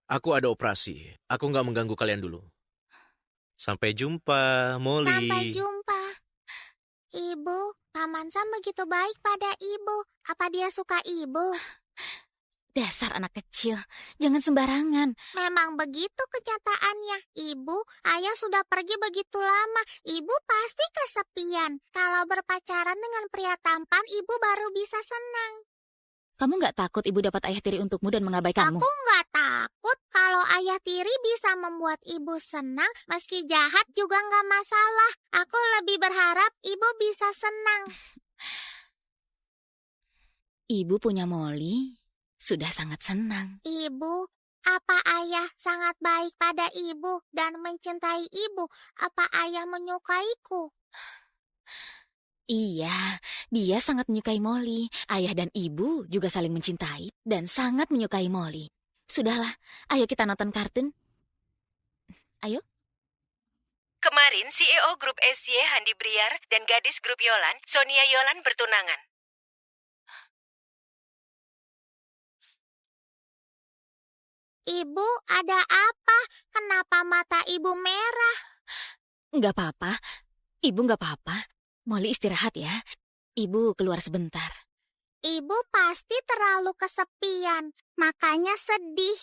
Aku ada operasi. Aku nggak mengganggu kalian dulu. Sampai jumpa, Molly. Sampai jumpa. Ibu, Paman Sam begitu baik pada ibu. Apa dia suka ibu? Dasar anak kecil, jangan sembarangan. Memang begitu kenyataannya. Ibu, ayah sudah pergi begitu lama. Ibu pasti kesepian. Kalau berpacaran dengan pria tampan, ibu baru bisa senang. Kamu nggak takut ibu dapat ayah tiri untukmu dan mengabaikanmu? Aku nggak takut kalau ayah tiri bisa membuat ibu senang. Meski jahat juga nggak masalah. Aku lebih berharap ibu bisa senang. Ibu punya Molly, sudah sangat senang. Ibu, apa ayah sangat baik pada ibu dan mencintai ibu? Apa ayah menyukaiku? Iya, dia sangat menyukai Molly. Ayah dan ibu juga saling mencintai dan sangat menyukai Molly. Sudahlah, ayo kita nonton kartun. Ayo. Kemarin CEO Grup SY Handi Briar dan gadis Grup Yolan, Sonia Yolan bertunangan. Ibu, ada apa? Kenapa mata ibu merah? Nggak apa-apa. Ibu nggak apa-apa. Molly istirahat ya. Ibu keluar sebentar. Ibu pasti terlalu kesepian, makanya sedih.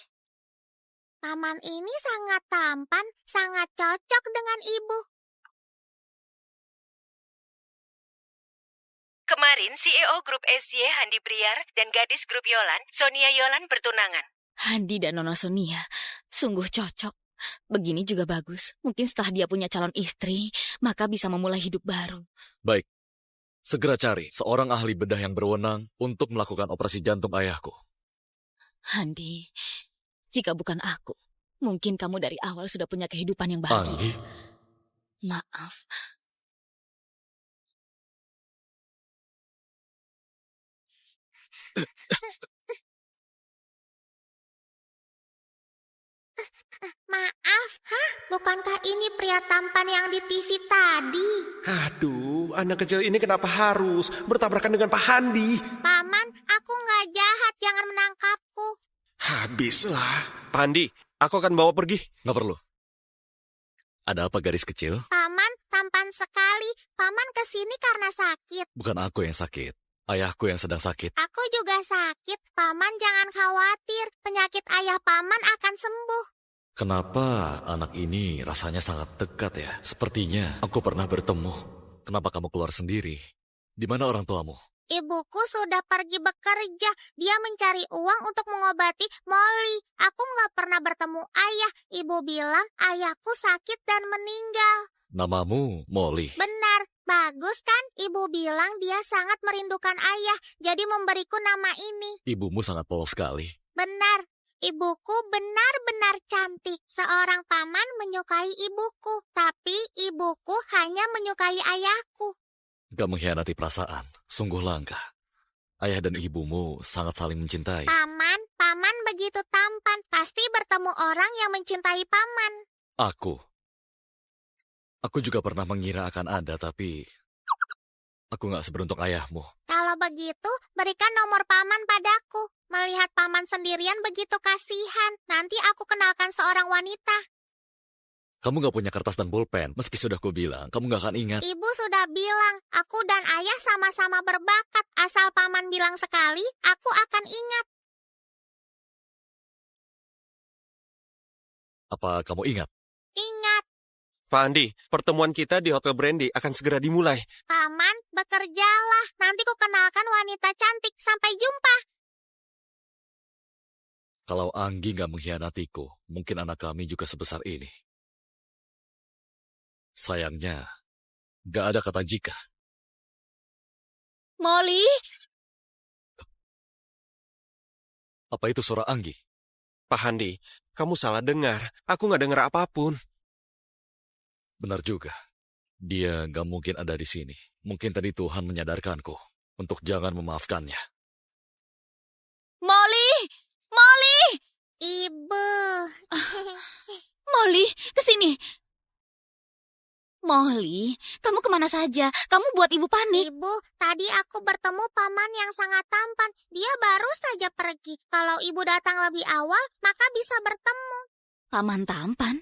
Paman ini sangat tampan, sangat cocok dengan ibu. Kemarin CEO Grup SY Handi Briar dan gadis Grup Yolan, Sonia Yolan bertunangan. Handi dan Nona Sonia sungguh cocok. Begini juga bagus. Mungkin setelah dia punya calon istri, maka bisa memulai hidup baru. Baik, segera cari seorang ahli bedah yang berwenang untuk melakukan operasi jantung ayahku. Handi, jika bukan aku, mungkin kamu dari awal sudah punya kehidupan yang bahagia. Anggi? Maaf. Maaf, bukankah ini pria tampan yang di TV tadi? Aduh, anak kecil ini kenapa harus bertabrakan dengan Pak Handi? Paman, aku nggak jahat, jangan menangkapku. Habislah. Pak Handi, aku akan bawa pergi. Nggak perlu. Ada apa gadis kecil? Paman, tampan sekali. Paman kesini karena sakit. Bukan aku yang sakit. Ayahku yang sedang sakit. Aku juga sakit. Paman jangan khawatir. Penyakit ayah paman akan sembuh. Kenapa anak ini rasanya sangat dekat ya? Sepertinya aku pernah bertemu. Kenapa kamu keluar sendiri? Di mana orang tuamu? Ibuku sudah pergi bekerja. Dia mencari uang untuk mengobati Molly. Aku nggak pernah bertemu ayah. Ibu bilang ayahku sakit dan meninggal. Namamu Molly. Benar, bagus kan? Ibu bilang dia sangat merindukan ayah. Jadi memberiku nama ini. Ibumu sangat polos sekali. Benar. Ibuku benar-benar cantik. Seorang paman menyukai ibuku, tapi ibuku hanya menyukai ayahku. Gak mengkhianati perasaan, sungguh langka. Ayah dan ibumu sangat saling mencintai. Paman begitu tampan, pasti bertemu orang yang mencintai paman. Aku juga pernah mengira akan ada, tapi aku gak seberuntung ayahmu. Kalau begitu, berikan nomor paman padaku. Melihat paman sendirian begitu kasihan. Nanti aku kenalkan seorang wanita. Kamu gak punya kertas dan pulpen. Meski sudah kubilang, kamu gak akan ingat. Ibu sudah bilang, aku dan ayah sama-sama berbakat. Asal paman bilang sekali, aku akan ingat. Apa kamu ingat? Ingat, Pak Andi, pertemuan kita di Hotel Brandy akan segera dimulai. paman, bekerjalah. Nanti ku kenalkan wanita cantik. Sampai jumpa. Kalau Anggi gak mengkhianatiku, mungkin anak kami juga sebesar ini. Sayangnya, gak ada kata jika. Molly, Apa itu suara Anggi? Pak Andi, kamu salah dengar. Aku nggak dengar apapun. Benar juga. Dia gak mungkin ada di sini. Mungkin tadi Tuhan menyadarkanku untuk jangan memaafkannya. Molly, Molly, Ibu. Molly, kesini. Molly, kamu kemana saja? Kamu buat ibu panik. Ibu, tadi aku bertemu paman yang sangat tampan. Dia baru saja pergi. Kalau ibu datang lebih awal, maka bisa bertemu. Paman tampan?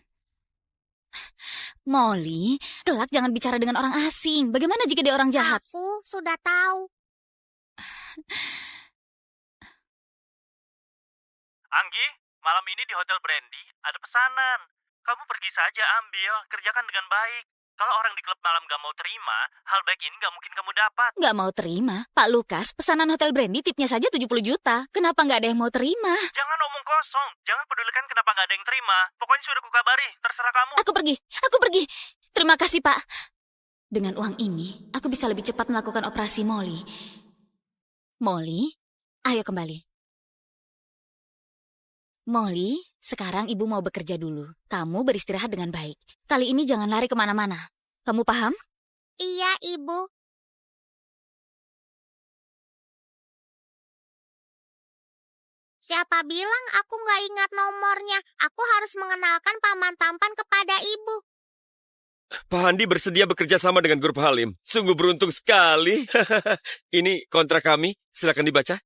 Molly, kelak jangan bicara dengan orang asing. Bagaimana jika dia orang jahat? Aku sudah tahu. Anggi, malam ini di Hotel Brandy ada pesanan. Kamu pergi saja ambil, kerjakan dengan baik. Kalau orang di klub malam gak mau terima, hal baik ini gak mungkin kamu dapat. Gak mau terima? Pak Lukas, pesanan Hotel Brandy tipnya saja 70 juta. Kenapa gak ada yang mau terima? Jangan omong kosong, jangan pedulikan kenapa gak ada yang terima. Pokoknya sudah kukabari, terserah kamu. Aku pergi. Terima kasih, Pak. Dengan uang ini, aku bisa lebih cepat melakukan operasi Molly. Molly, ayo kembali. Molly, sekarang ibu mau bekerja dulu. Kamu beristirahat dengan baik. Kali ini jangan lari kemana-mana. Kamu paham? Iya, Ibu. Siapa bilang aku nggak ingat nomornya? Aku harus mengenalkan paman tampan kepada Ibu. Pak Andi bersedia bekerja sama dengan grup Halim. Sungguh beruntung sekali. Ini kontrak kami. Silakan dibaca.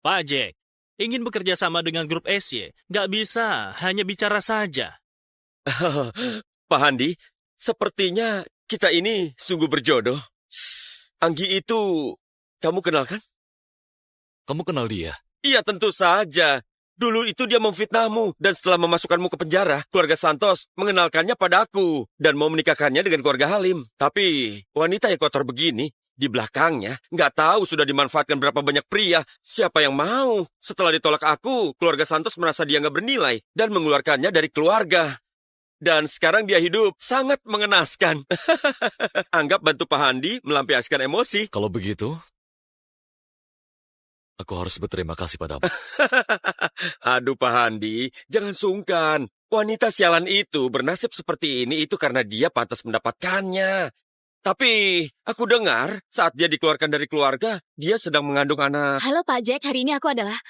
Pak Jack, ingin bekerja sama dengan grup SY, gak bisa, hanya bicara saja. Pak Andi, sepertinya kita ini sungguh berjodoh. Anggi itu, kamu kenal kan? Kamu kenal dia? Iya, tentu saja. Dulu itu dia memfitnahmu, dan setelah memasukkanmu ke penjara, keluarga Santos mengenalkannya padaku, dan mau menikahkannya dengan keluarga Halim. Tapi, wanita yang kotor begini, di belakangnya, nggak tahu sudah dimanfaatkan berapa banyak pria. Siapa yang mau? Setelah ditolak aku, keluarga Santos merasa dia nggak bernilai, dan mengeluarkannya dari keluarga. Dan sekarang dia hidup sangat mengenaskan. Anggap bantu Pak Handi melampiaskan emosi. Kalau begitu, aku harus berterima kasih padamu. Aduh Pak Handi, jangan sungkan. Wanita sialan itu bernasib seperti ini itu karena dia pantas mendapatkannya. Tapi aku dengar saat dia dikeluarkan dari keluarga, dia sedang mengandung anak. Halo Pak Jack, hari ini aku adalah...